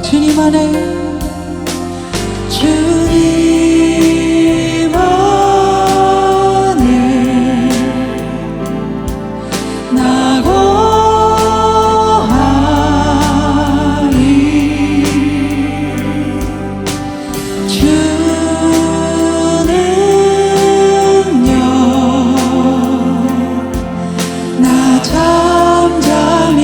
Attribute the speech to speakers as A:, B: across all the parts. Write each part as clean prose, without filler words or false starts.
A: 주님 안에 주님 안에 나 거하리 주 능력 나 잠잠히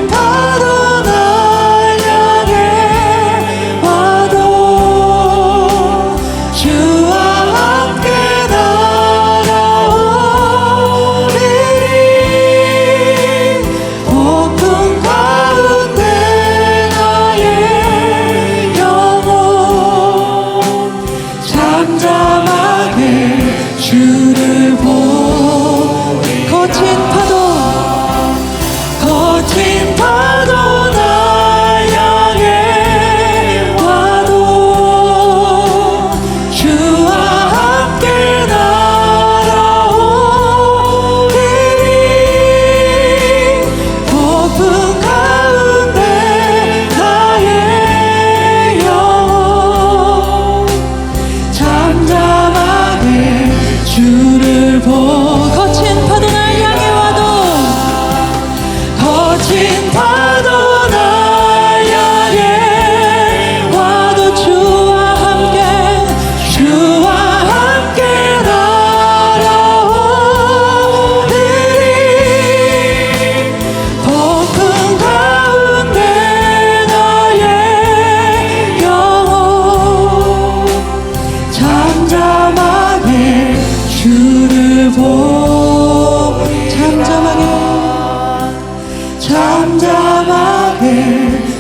A: 파도 날 향해 와도 주와 함께 날아오리니 폭풍 가운데 나의 영혼 잠잠하게 주를 보리 거친 파도 날 향해 와도 주와 함께 날아오리니 폭풍 가운데 나의 영혼 잠잠하게 주를 거친 파도 날 향해 와도 거친 파도 날 향해 와도 주와 함께 날아오리니 폭풍 가운데 나의 영혼 잠잠하게 주를 보리 잠잠하게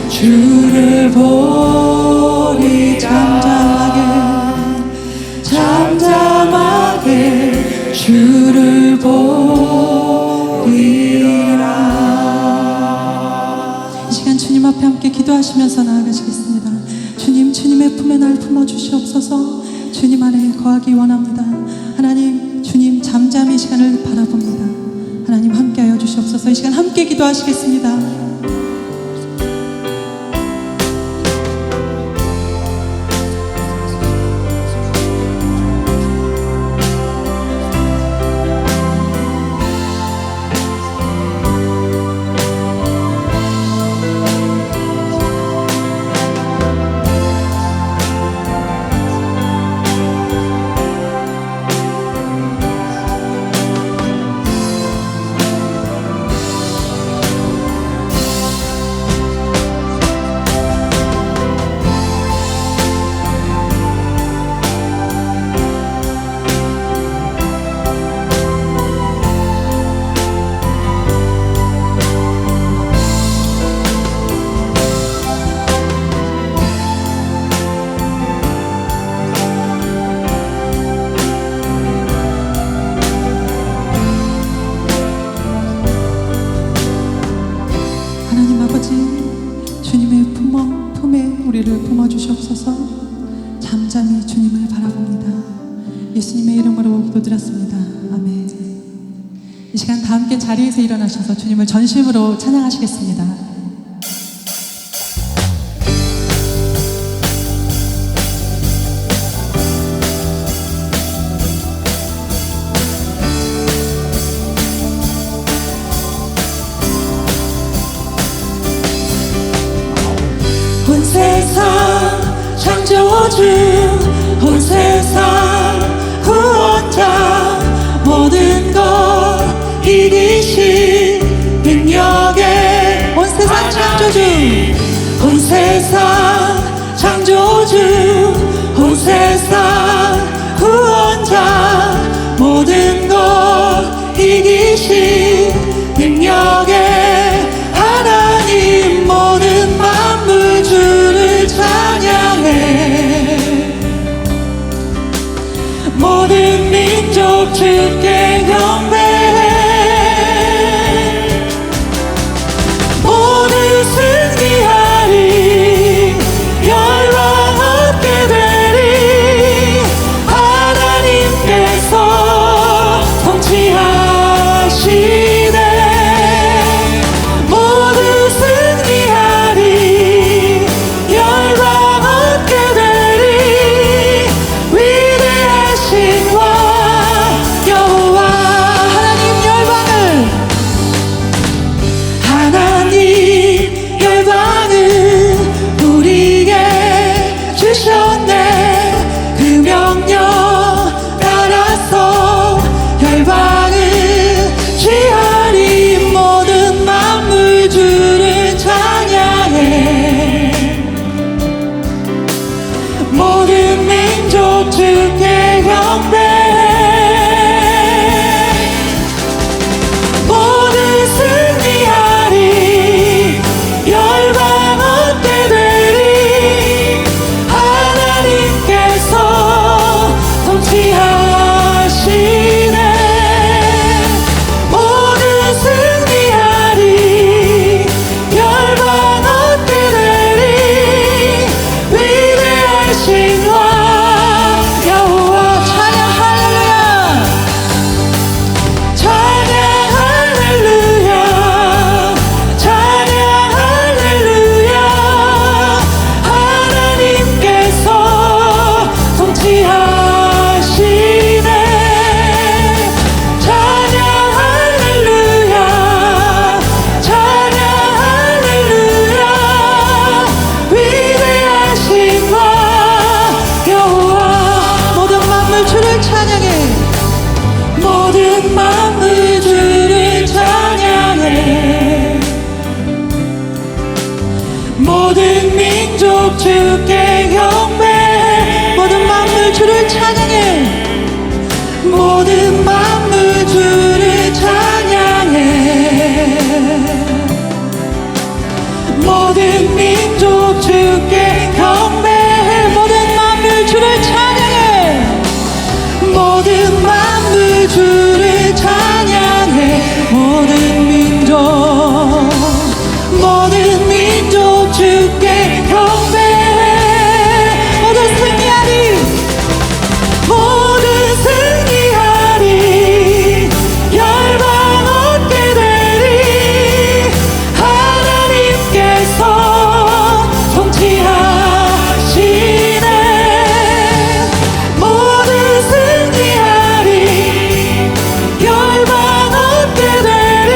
A: 주를 보리 잠잠하게 주를 보리라. 이 시간 주님 앞에 함께 기도하시면서 나아가시겠습니다. 주님, 주님의 품에 날 품어주시옵소서. 주님 안에 거하기 원합니다. 하나님, 주님 잠잠히 시간을 바라봅니다. 하나님 함께하여 주시옵소서. 이 시간 함께 기도하시겠습니다. 주님의 품에 우리를 품어주시옵소서. 잠잠히 주님을 바라봅니다. 예수님의 이름으로 기도드렸습니다. 아멘. 이 시간 다 함께 자리에서 일어나셔서 주님을 전심으로 찬양하시겠습니다.
B: 온 세상 창조주
A: 민족 주께 경배해 모든 승리하리 열방 얻게 되리 하나님께서 통치하시네 모든 승리하리 열방 얻게 되리 위대하신 왕 여호와 찬양 할렐루야 찬양 할렐루야 찬양 할렐루야 하나님께서 통치하시네 찬양 할렐루야 찬양 할렐루야 위대하신 왕 여호와 모든 만물 주를 찬양해 모든 만물 주를 찬양해 모든 민족 주께 경배해 모든 만물 주를 찬양해 모든 만물 주를 찬양해 모든 민족 주께 경배해 모든 만물 주를 찬양해 모든 만물 주를 찬양해 모든 민족 주께 경배해 모든 승리하리 모든 승리하리 열방 얻게 되리 하나님께서 통치하시네 모든 승리하리 열방 얻게 되리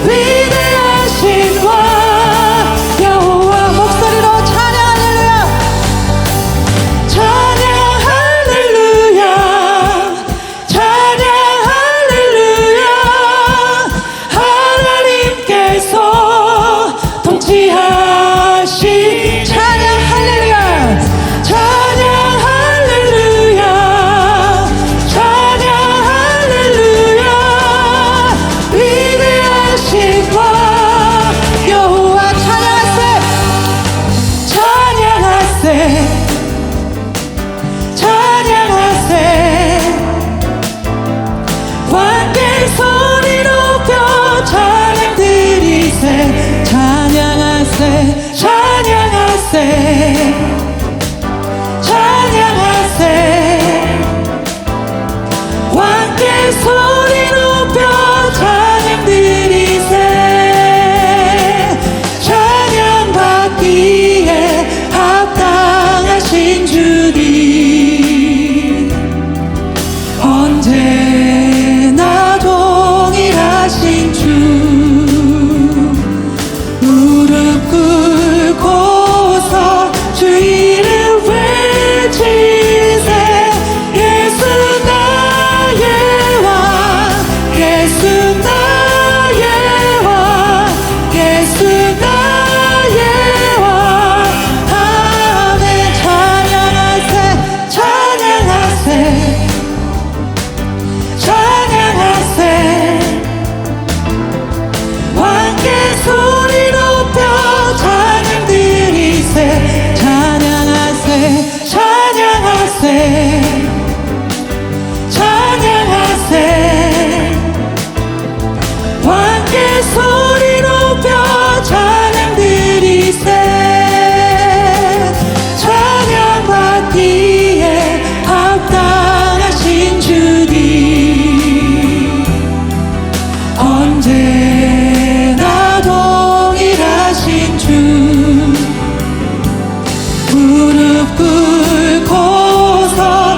A: 위대하신 왕 여호와 목소리로 찬양 할렐루야 찬양 할렐루야 하나님께서 통치하시 찬양 할렐루야 찬양 할렐루야 찬양 할렐루야 위대하신 왕 여호와 찬양하세 찬양하세 찬양하세 왕께 소리 높여 찬양 드리세 찬양하세 찬양하세 찬양하세 왕께 소리 높여 찬양 드리세 찬양 받기에 합당하신 주님 언제나 동일하신 주 무릎 꿇고서 주 이름 외치세 예수 나의 왕 예수 나의 왕 예수 나의 왕 아멘 찬양하세 찬양하세 찬양하세 왕께 소리 높여 찬양 드리세 찬양하세 찬양하세 찬양하세 왕께 소리 높여 찬양 드리세 찬양 받기에 합당하신 주님 언제나 동일하신 주 무릎 꿇고서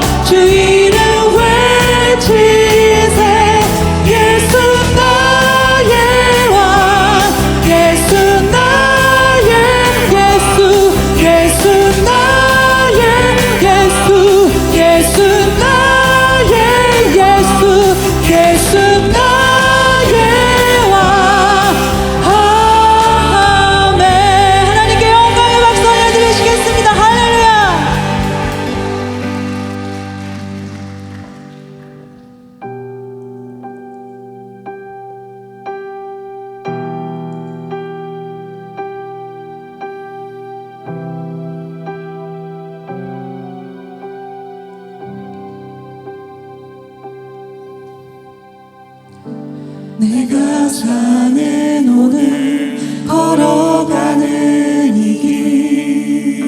A: 내가 사는 오늘 걸어가는 이 길,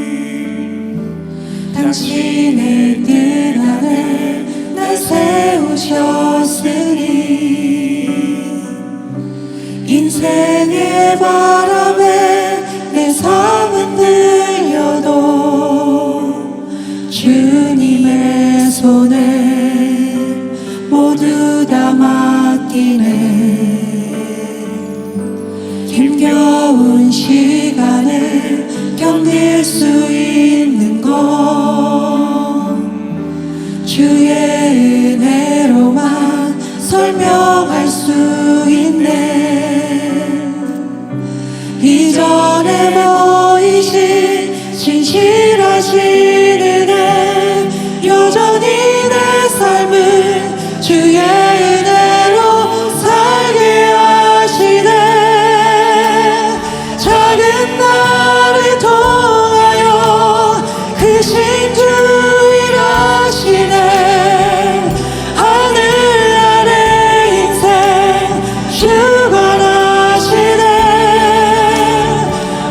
A: 당신의 뜻 안에 날 세우셨으니 인생의 바람에 내 삶은 들려도 주님의 손에 모두 다 맡기네. 힘겨운 시간을 견딜 수 있는 건 주의 은혜로만 설명할 수 있네. 이전에 보이신 진실하신 은혜, 여전히 내 삶을 주의 은혜로 살게 하시네. 작은 나를 통하여 크신 주 일하시네. 하늘 아래 인생 주관하시네.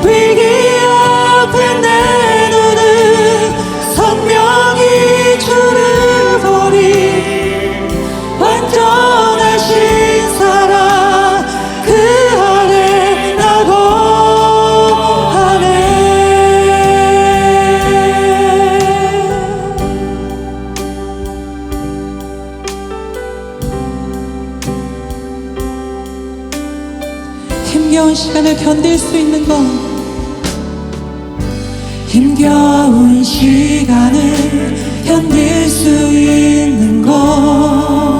A: 위기 앞에 내 눈은 선명히 주를 보리. 완전하신 사랑 그 안에 나고 하네. 힘겨운 시간을 견딜 수 있는 건, 힘겨운 시간을 견딜 수 있는 건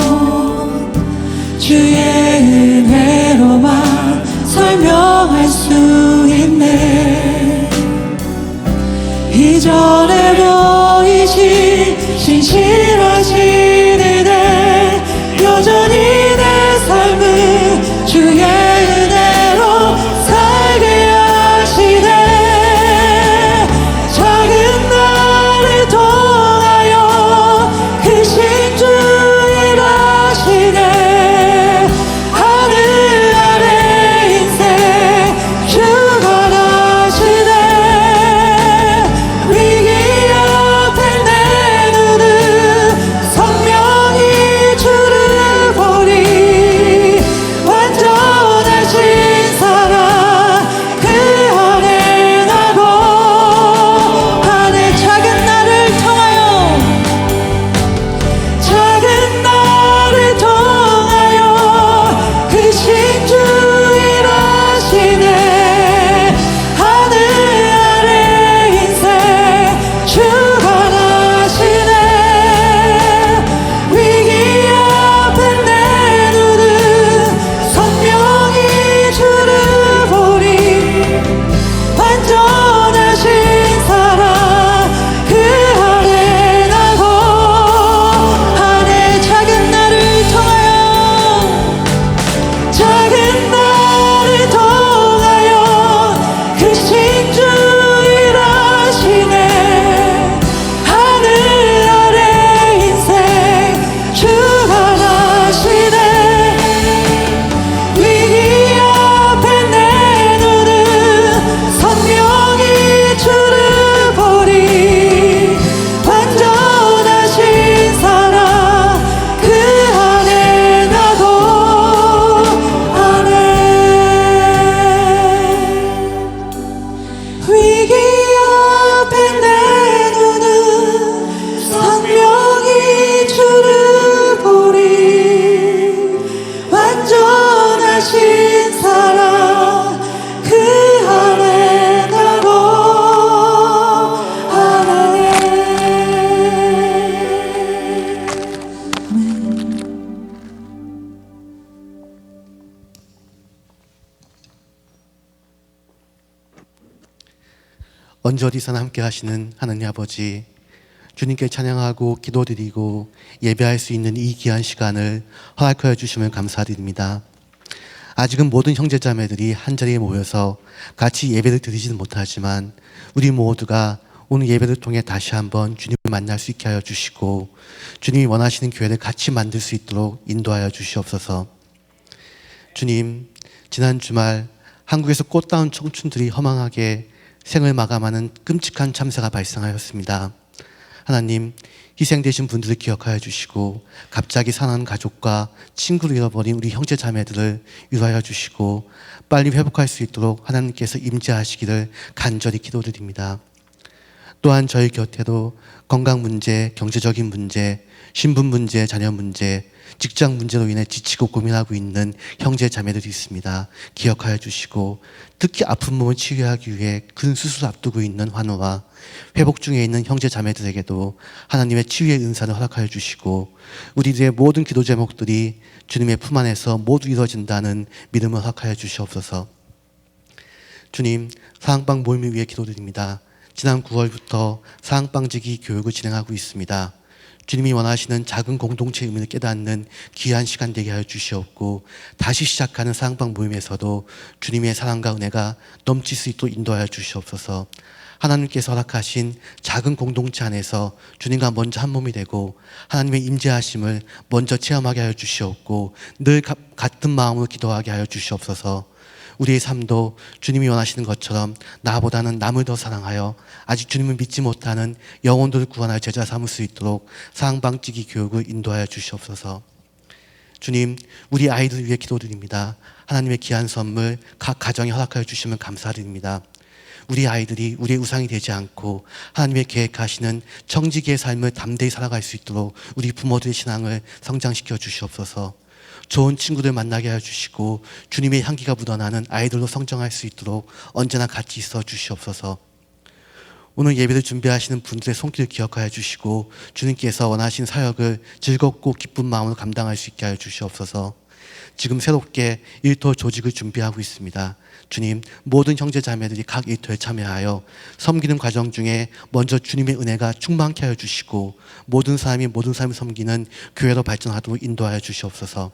A: 주의 은혜로만 설명할 수 있네. 이전에 보이신 진실하신 은혜, 여전히 내 삶을 주의 은혜로 살게 하시네. 작은 나를 통하여 크신 주 일하시네. 하늘 아래 인생 주관하시네. 위기 앞에 내 눈은 선명히 주를 보리. 완전하신 사랑 그 안에 나고 하네. 작은 나를 통하여, 작은 나를 통하여 크신 주 일하시네. 하늘 아래 인생 주관하시네. 위기 앞에 내 눈은 선명히 주를 보리. 완전하신 사랑 그 안에 나고 하네. 작은 나를 통하여, 작은 나를 통하여 크신 주 일하시네. 하늘 아래 인생 주관하시네. 위기 앞에 내 눈은 선명히 주를 보리. 완전하신 사랑 그 안에 나고 하네. 위기 앞에 내 눈은 선명히 주를 보리. 완전하신 사랑 그 안에 나고 하네.
B: 언제 어디서나 함께 하시는 하느님 아버지, 주님께 찬양하고 기도드리고 예배할 수 있는 이 귀한 시간을 허락하여 주시면 감사드립니다. 아직은 모든 형제자매들이 한자리에 모여서 같이 예배를 드리지는 못하지만 우리 모두가 오늘 예배를 통해 다시 한번 주님을 만날 수 있게 하여 주시고 주님이 원하시는 교회를 같이 만들 수 있도록 인도하여 주시옵소서. 주님, 지난 주말 한국에서 꽃다운 청춘들이 허망하게 생을 마감하는 끔찍한 참사가 발생하였습니다. 하나님, 희생되신 분들을 기억하여 주시고 갑자기 사랑하는 가족과 친구를 잃어버린 우리 형제 자매들을 위로하여 주시고 빨리 회복할 수 있도록 하나님께서 임재하시기를 간절히 기도드립니다. 또한 저희 곁에도 건강 문제, 경제적인 문제, 신분 문제, 자녀 문제, 직장 문제로 인해 지치고 고민하고 있는 형제 자매들이 있습니다. 기억하여 주시고 특히 아픈 몸을 치유하기 위해 큰 수술을 앞두고 있는 환우와 회복 중에 있는 형제 자매들에게도 하나님의 치유의 은사를 허락하여 주시고 우리들의 모든 기도 제목들이 주님의 품 안에서 모두 이루어진다는 믿음을 허락하여 주시옵소서. 주님, 사랑방 모임을 위해 기도드립니다. 지난 9월부터 사랑방지기 교육을 진행하고 있습니다. 주님이 원하시는 작은 공동체의 의미를 깨닫는 귀한 시간 되게 하여 주시옵고 다시 시작하는 사랑방 모임에서도 주님의 사랑과 은혜가 넘칠 수 있도록 인도하여 주시옵소서. 하나님께서 허락하신 작은 공동체 안에서 주님과 먼저 한 몸이 되고 하나님의 임재하심을 먼저 체험하게 하여 주시옵고 늘 같은 마음으로 기도하게 하여 주시옵소서. 우리의 삶도 주님이 원하시는 것처럼 나보다는 남을 더 사랑하여 아직 주님을 믿지 못하는 영혼들을 구원하여 제자 삼을 수 있도록 사랑방지기 교육을 인도하여 주시옵소서. 주님, 우리 아이들을 위해 기도드립니다. 하나님의 귀한 선물 각 가정에 허락하여 주시면 감사드립니다. 우리 아이들이 우리의 우상이 되지 않고 하나님의 계획하시는 청지기의 삶을 담대히 살아갈 수 있도록 우리 부모들의 신앙을 성장시켜 주시옵소서. 좋은 친구들 만나게 해주시고 주님의 향기가 묻어나는 아이들로 성장할 수 있도록 언제나 같이 있어 주시옵소서. 오늘 예배를 준비하시는 분들의 손길을 기억하여 주시고 주님께서 원하신 사역을 즐겁고 기쁜 마음으로 감당할 수 있게 하여 주시옵소서. 지금 새롭게 일터 조직을 준비하고 있습니다. 주님, 모든 형제 자매들이 각 일터에 참여하여 섬기는 과정 중에 먼저 주님의 은혜가 충만케 하여 주시고 모든 사람이 모든 사람을 섬기는 교회로 발전하도록 인도하여 주시옵소서.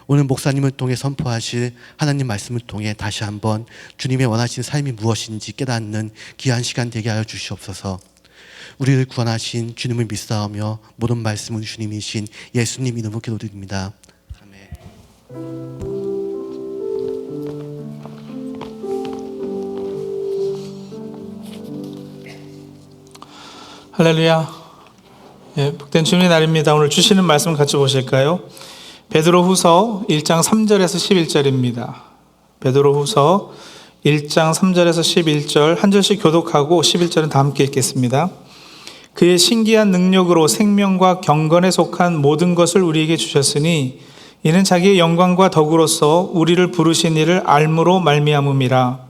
B: 오늘 목사님을 통해 선포하실 하나님 말씀을 통해 다시 한번 주님의 원하신 삶이 무엇인지 깨닫는 귀한 시간 되게 하여 주시옵소서. 우리를 구원하신 주님을 믿사오며 모든 말씀은 주님이신 예수님 이름으로 기도드립니다. 아멘.
C: 할렐루야. 예, 복된 주님의 날입니다. 오늘 주시는 말씀 같이 보실까요? 베드로후서 1장 3절에서 11절입니다. 베드로후서 1장 3절에서 11절 한 절씩 교독하고 11절은 다 함께 읽겠습니다. 그의 신기한 능력으로 생명과 경건에 속한 모든 것을 우리에게 주셨으니 이는 자기의 영광과 덕으로서 우리를 부르신 이를 알므로 말미암음이라.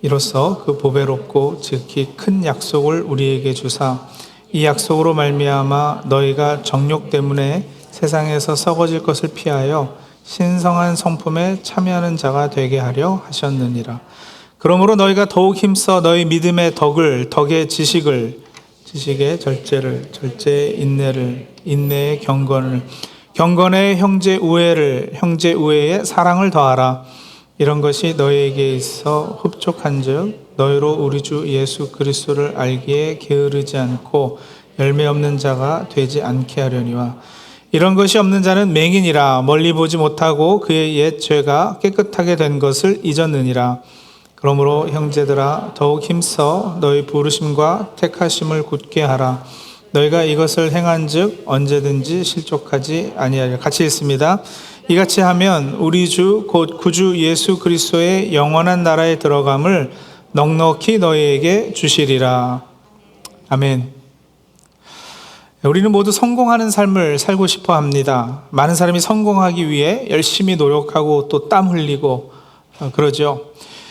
C: 이로써 그 보배롭고 즉히 큰 약속을 우리에게 주사 이 약속으로 말미암아 너희가 정욕 때문에 세상에서 썩어질 것을 피하여 신성한 성품에 참여하는 자가 되게 하려 하셨느니라. 그러므로 너희가 더욱 힘써 너희 믿음의 덕을, 덕의 지식을, 지식의 절제를, 절제의 인내를, 인내의 경건을, 경건의 형제 우애를, 형제 우애의 사랑을 더하라. 이런 것이 너희에게 있어 흡족한즉 너희로 우리 주 예수 그리스도를 알기에 게으르지 않고 열매 없는 자가 되지 않게 하려니와. 이런 것이 없는 자는 맹인이라 멀리 보지 못하고 그의 옛 죄가 깨끗하게 된 것을 잊었느니라. 그러므로 형제들아 더욱 힘써 너희 부르심과 택하심을 굳게 하라. 너희가 이것을 행한즉 언제든지 실족하지 아니하리라. 같이 읽습니다. 이같이 하면 우리 주 곧 구주 예수 그리스도의 영원한 나라에 들어감을 넉넉히 너희에게 주시리라. 아멘. 우리는 모두 성공하는 삶을 살고 싶어 합니다. 많은 사람이 성공하기 위해 열심히 노력하고 또 땀 흘리고 그러죠.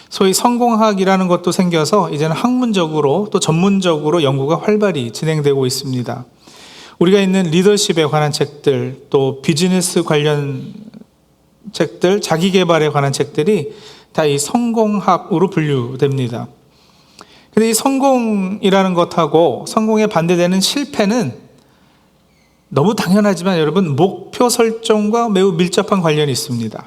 C: 소위 성공학이라는 것도 생겨서 이제는 학문적으로 또 전문적으로 연구가 활발히 진행되고 있습니다. 우리가 있는 리더십에 관한 책들, 또 비즈니스 관련 책들, 자기 개발에 관한 책들이 다 이 성공학으로 분류됩니다. 근데 이 성공이라는 것하고 성공에 반대되는 실패는 너무 당연하지만 여러분 목표 설정과 매우 밀접한 관련이 있습니다.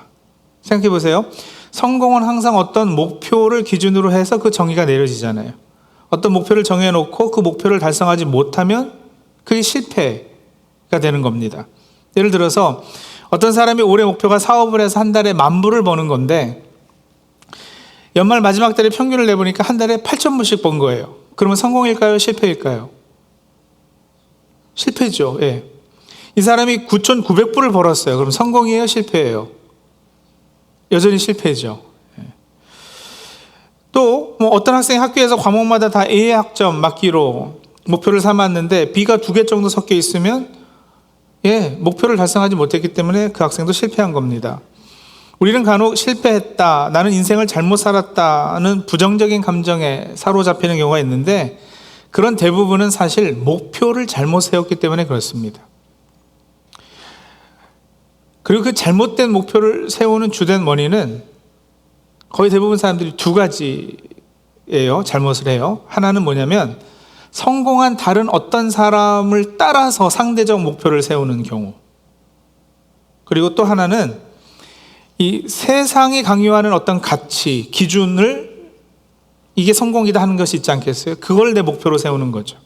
C: 생각해 보세요. 성공은 항상 어떤 목표를 기준으로 해서 그 정의가 내려지잖아요. 어떤 목표를 정해놓고 그 목표를 달성하지 못하면 그게 실패가 되는 겁니다. 예를 들어서 어떤 사람이 올해 목표가 사업을 해서 한 달에 10,000불을 버는 건데 연말 마지막 달에 평균을 내보니까 한 달에 8,000불씩 번 거예요. 그러면 성공일까요? 실패일까요? 실패죠. 예. 이 사람이 9,900불을 벌었어요. 그럼 성공이에요? 실패예요? 여전히 실패죠. 예. 또 어떤 학생이 학교에서 과목마다 다 A의 학점 맞기로 목표를 삼았는데 B가 2개 정도 섞여 있으면 목표를 달성하지 못했기 때문에 그 학생도 실패한 겁니다. 우리는 간혹 실패했다, 나는 인생을 잘못 살았다는 부정적인 감정에 사로잡히는 경우가 있는데 그런 대부분은 사실 목표를 잘못 세웠기 때문에 그렇습니다. 그리고 그 잘못된 목표를 세우는 주된 원인은 거의 대부분 사람들이 2가지예요. 잘못을 해요. 하나는 뭐냐면 성공한 다른 어떤 사람을 따라서 상대적 목표를 세우는 경우. 그리고 또 하나는 이 세상이 강요하는 어떤 가치, 기준을 이게 성공이다 하는 것이 있지 않겠어요? 그걸 내 목표로 세우는 거죠.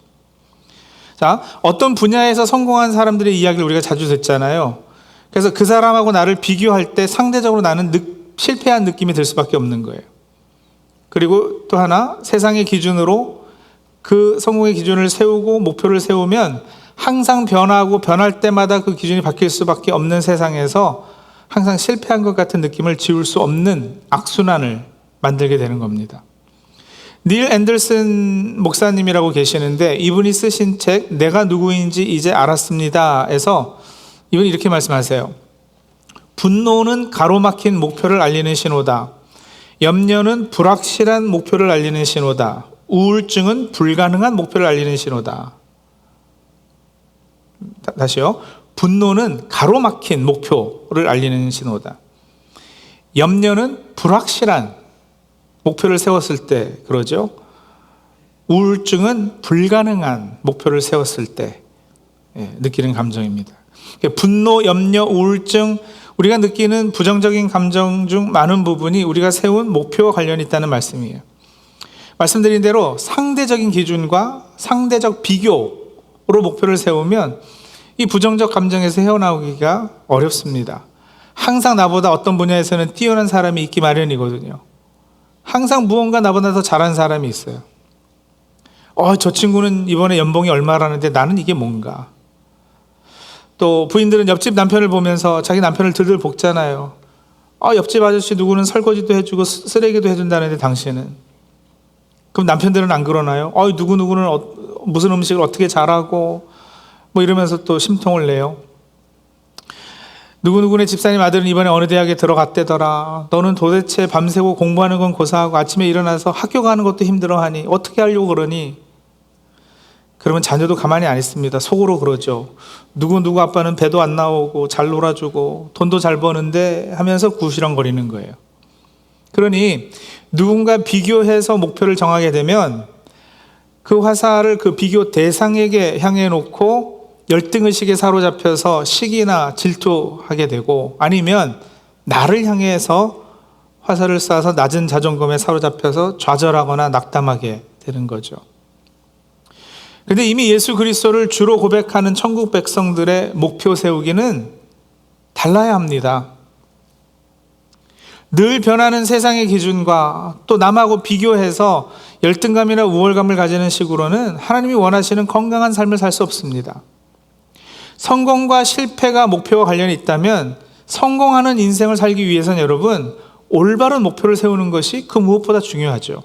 C: 자, 어떤 분야에서 성공한 사람들의 이야기를 우리가 자주 듣잖아요. 그래서 그 사람하고 나를 비교할 때 상대적으로 나는 실패한 느낌이 들 수밖에 없는 거예요. 그리고 또 하나, 세상의 기준으로 그 성공의 기준을 세우고 목표를 세우면 항상 변하고 변할 때마다 그 기준이 바뀔 수밖에 없는 세상에서 항상 실패한 것 같은 느낌을 지울 수 없는 악순환을 만들게 되는 겁니다. 닐 앤더슨 목사님이라고 계시는데 이분이 쓰신 책 내가 누구인지 이제 알았습니다 에서 이분이 이렇게 말씀하세요. 분노는 가로막힌 목표를 알리는 신호다. 염려는 불확실한 목표를 알리는 신호다. 우울증은 불가능한 목표를 알리는 신호다. 다시요. 분노는 가로막힌 목표를 알리는 신호다. 염려는 불확실한 목표를 세웠을 때 그러죠. 우울증은 불가능한 목표를 세웠을 때 느끼는 감정입니다. 분노, 염려, 우울증, 우리가 느끼는 부정적인 감정 중 많은 부분이 우리가 세운 목표와 관련이 있다는 말씀이에요. 말씀드린 대로 상대적인 기준과 상대적 비교로 목표를 세우면 이 부정적 감정에서 헤어나오기가 어렵습니다. 항상 나보다 어떤 분야에서는 뛰어난 사람이 있기 마련이거든요. 항상 무언가 나보다 더 잘한 사람이 있어요. 저 친구는 이번에 연봉이 얼마라는데 나는 이게 뭔가. 또 부인들은 옆집 남편을 보면서 자기 남편을 들들 볶잖아요. 옆집 아저씨 누구는 설거지도 해주고 쓰레기도 해준다는데 당신은. 그럼 남편들은 안 그러나요? 누구는 무슨 음식을 어떻게 잘하고 이러면서 또 심통을 내요. 누구누구네 집사님 아들은 이번에 어느 대학에 들어갔대더라. 너는 도대체 밤새고 공부하는 건 고사하고 아침에 일어나서 학교 가는 것도 힘들어하니 어떻게 하려고 그러니? 그러면 자녀도 가만히 안 있습니다. 속으로 그러죠. 누구 아빠는 배도 안 나오고 잘 놀아주고 돈도 잘 버는데 하면서 구시렁거리는 거예요. 그러니 누군가 비교해서 목표를 정하게 되면 그 화살을 그 비교 대상에게 향해 놓고 열등의식에 사로잡혀서 시기나 질투하게 되고 아니면 나를 향해서 화살을 쏴서 낮은 자존감에 사로잡혀서 좌절하거나 낙담하게 되는 거죠. 그런데 이미 예수 그리스도를 주로 고백하는 천국 백성들의 목표 세우기는 달라야 합니다. 늘 변하는 세상의 기준과 또 남하고 비교해서 열등감이나 우월감을 가지는 식으로는 하나님이 원하시는 건강한 삶을 살 수 없습니다. 성공과 실패가 목표와 관련이 있다면 성공하는 인생을 살기 위해서는 여러분 올바른 목표를 세우는 것이 그 무엇보다 중요하죠.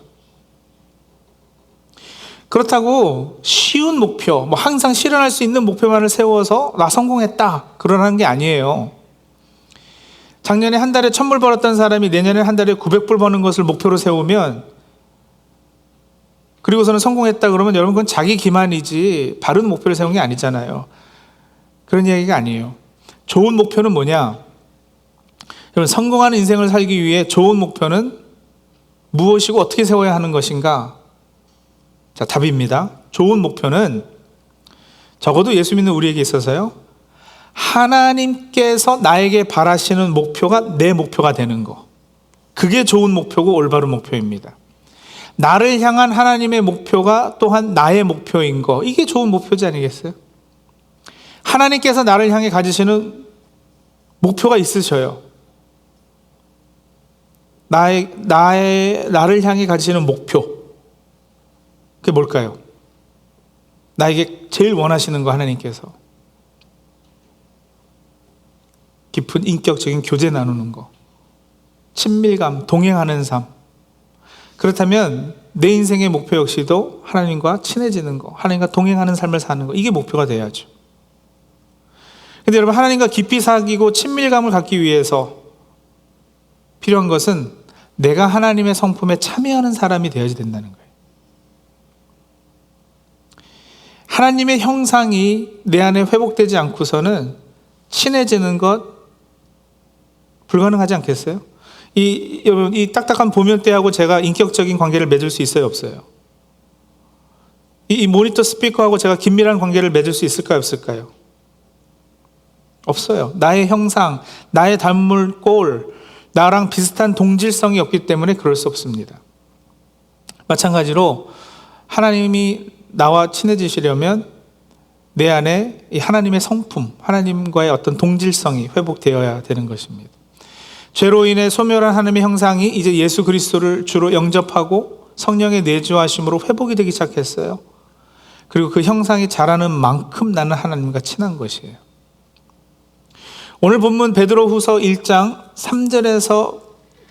C: 그렇다고 쉬운 목표, 항상 실현할 수 있는 목표만을 세워서 나 성공했다 그러라는 게 아니에요. 작년에 한 달에 1,000불 벌었던 사람이 내년에 한 달에 900불 버는 것을 목표로 세우면 그리고서는 성공했다 그러면 여러분 그건 자기 기만이지 바른 목표를 세운 게 아니잖아요. 그런 이야기가 아니에요. 좋은 목표는 뭐냐? 여러분 성공하는 인생을 살기 위해 좋은 목표는 무엇이고 어떻게 세워야 하는 것인가? 자, 답입니다. 좋은 목표는 적어도 예수 믿는 우리에게 있어서요. 하나님께서 나에게 바라시는 목표가 내 목표가 되는 거. 그게 좋은 목표고 올바른 목표입니다. 나를 향한 하나님의 목표가 또한 나의 목표인 거. 이게 좋은 목표지 아니겠어요? 하나님께서 나를 향해 가지시는 목표가 있으셔요. 나를 향해 가지시는 목표. 그게 뭘까요? 나에게 제일 원하시는 거 하나님께서. 깊은 인격적인 교제 나누는 거. 친밀감, 동행하는 삶. 그렇다면 내 인생의 목표 역시도 하나님과 친해지는 거, 하나님과 동행하는 삶을 사는 거, 이게 목표가 돼야죠. 근데 여러분, 하나님과 깊이 사귀고 친밀감을 갖기 위해서 필요한 것은 내가 하나님의 성품에 참여하는 사람이 되어야 된다는 거예요. 하나님의 형상이 내 안에 회복되지 않고서는 친해지는 것 불가능하지 않겠어요? 여러분, 이 딱딱한 보면대하고 제가 인격적인 관계를 맺을 수 있어요, 없어요? 이 모니터 스피커하고 제가 긴밀한 관계를 맺을 수 있을까요, 없을까요? 없어요. 나의 형상, 나의 단물 꼴, 나랑 비슷한 동질성이 없기 때문에 그럴 수 없습니다. 마찬가지로 하나님이 나와 친해지시려면 내 안에 이 하나님의 성품, 하나님과의 어떤 동질성이 회복되어야 되는 것입니다. 죄로 인해 소멸한 하나님의 형상이 이제 예수 그리스도를 주로 영접하고 성령의 내주하심으로 회복이 되기 시작했어요. 그리고 그 형상이 자라는 만큼 나는 하나님과 친한 것이에요. 오늘 본문 베드로후서 1장 3절에서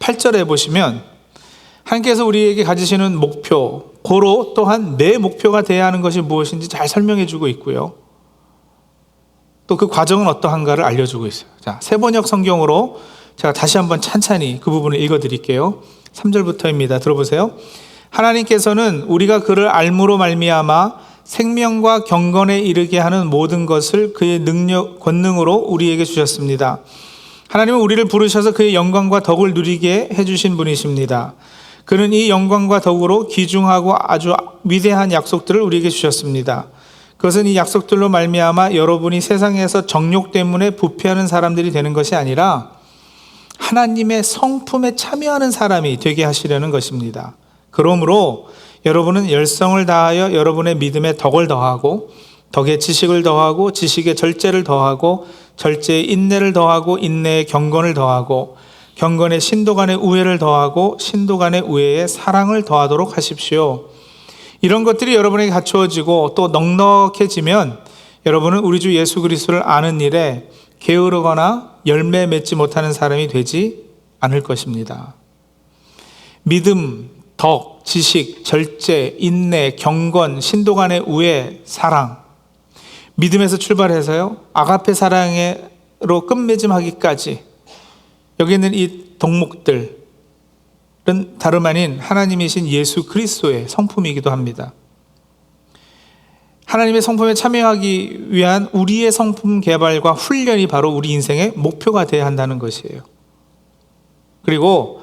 C: 8절에 보시면 하나님께서 우리에게 가지시는 목표, 고로 또한 내 목표가 되어야 하는 것이 무엇인지 잘 설명해 주고 있고요. 또 그 과정은 어떠한가를 알려주고 있어요. 자, 세번역 성경으로 제가 다시 한번 찬찬히 그 부분을 읽어드릴게요. 3절부터입니다. 들어보세요. 하나님께서는 우리가 그를 알므로 말미암아 생명과 경건에 이르게 하는 모든 것을 그의 능력, 권능으로 우리에게 주셨습니다. 하나님은 우리를 부르셔서 그의 영광과 덕을 누리게 해주신 분이십니다. 그는 이 영광과 덕으로 귀중하고 아주 위대한 약속들을 우리에게 주셨습니다. 그것은 이 약속들로 말미암아 여러분이 세상에서 정욕 때문에 부패하는 사람들이 되는 것이 아니라 하나님의 성품에 참여하는 사람이 되게 하시려는 것입니다. 그러므로 여러분은 열성을 다하여 여러분의 믿음에 덕을 더하고 덕에 지식을 더하고 지식에 절제를 더하고 절제에 인내를 더하고 인내에 경건을 더하고 경건에 신도 간의 우애를 더하고 신도 간의 우애에 사랑을 더하도록 하십시오. 이런 것들이 여러분에게 갖추어지고 또 넉넉해지면 여러분은 우리 주 예수 그리스도를 아는 일에 게으르거나 열매 맺지 못하는 사람이 되지 않을 것입니다. 믿음, 덕, 지식, 절제, 인내, 경건, 신도 간의 우애, 사랑. 믿음에서 출발해서요, 아가페 사랑으로 끝맺음하기까지 여기 있는 이 덕목들은 다름 아닌 하나님이신 예수 그리스도의 성품이기도 합니다. 하나님의 성품에 참여하기 위한 우리의 성품 개발과 훈련이 바로 우리 인생의 목표가 되어야 한다는 것이에요. 그리고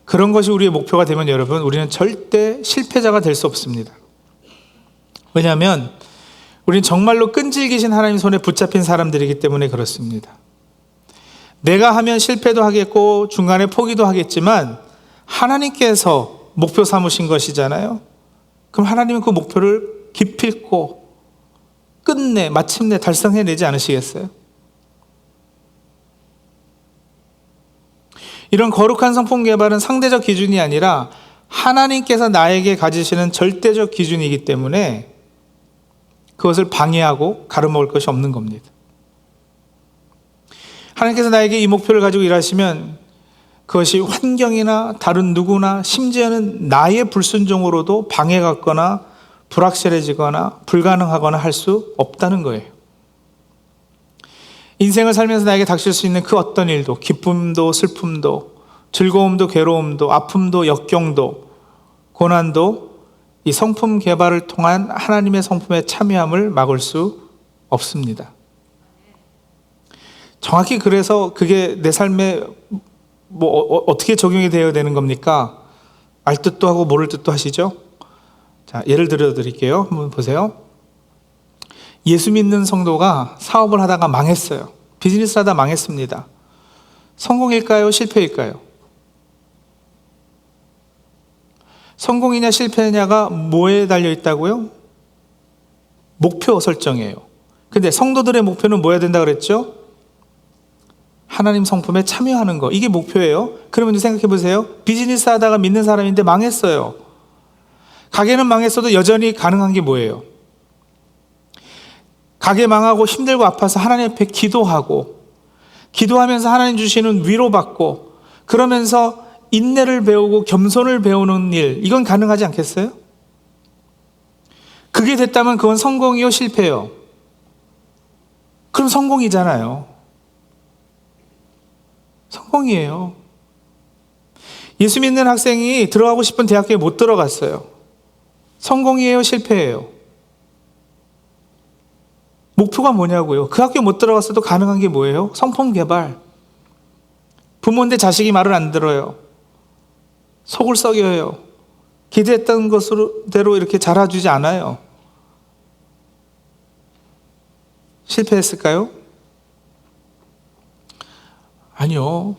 C: 그런 것이 우리의 목표가 되면 여러분, 우리는 절대 실패자가 될 수 없습니다. 왜냐하면 우리는 정말로 끈질기신 하나님 손에 붙잡힌 사람들이기 때문에 그렇습니다. 내가 하면 실패도 하겠고 중간에 포기도 하겠지만 하나님께서 목표 삼으신 것이잖아요. 그럼 하나님은 그 목표를 기필코 끝내 마침내 달성해내지 않으시겠어요? 이런 거룩한 성품 개발은 상대적 기준이 아니라 하나님께서 나에게 가지시는 절대적 기준이기 때문에 그것을 방해하고 가로막을 것이 없는 겁니다. 하나님께서 나에게 이 목표를 가지고 일하시면 그것이 환경이나 다른 누구나 심지어는 나의 불순종으로도 방해받거나 불확실해지거나 불가능하거나 할 수 없다는 거예요. 인생을 살면서 나에게 닥칠 수 있는 그 어떤 일도, 기쁨도 슬픔도 즐거움도 괴로움도 아픔도 역경도 고난도 이 성품 개발을 통한 하나님의 성품에 참여함을 막을 수 없습니다. 정확히 그래서 그게 내 삶에 어떻게 적용이 되어야 되는 겁니까? 알 뜻도 하고 모를 뜻도 하시죠? 자, 예를 들어 드릴게요. 한번 보세요. 예수 믿는 성도가 사업을 하다가 망했어요. 비즈니스 하다 망했습니다. 성공일까요? 실패일까요? 성공이냐 실패냐가 뭐에 달려 있다고요? 목표 설정이에요. 근데 성도들의 목표는 뭐여야 된다 그랬죠? 하나님 성품에 참여하는 거, 이게 목표예요. 그러면 생각해 보세요. 비즈니스 하다가 믿는 사람인데 망했어요. 가게는 망했어도 여전히 가능한 게 뭐예요? 가게 망하고 힘들고 아파서 하나님 앞에 기도하고, 기도하면서 하나님 주시는 위로받고, 그러면서 인내를 배우고 겸손을 배우는 일, 이건 가능하지 않겠어요? 그게 됐다면 그건 성공이요, 실패요? 그럼 성공이잖아요. 성공이에요. 예수 믿는 학생이 들어가고 싶은 대학교에 못 들어갔어요. 성공이에요, 실패예요? 목표가 뭐냐고요? 그 학교 못 들어갔어도 가능한 게 뭐예요? 성품 개발. 부모인데 자식이 말을 안 들어요. 속을 썩여요. 기대했던 것대로 이렇게 자라주지 않아요. 실패했을까요? 아니요.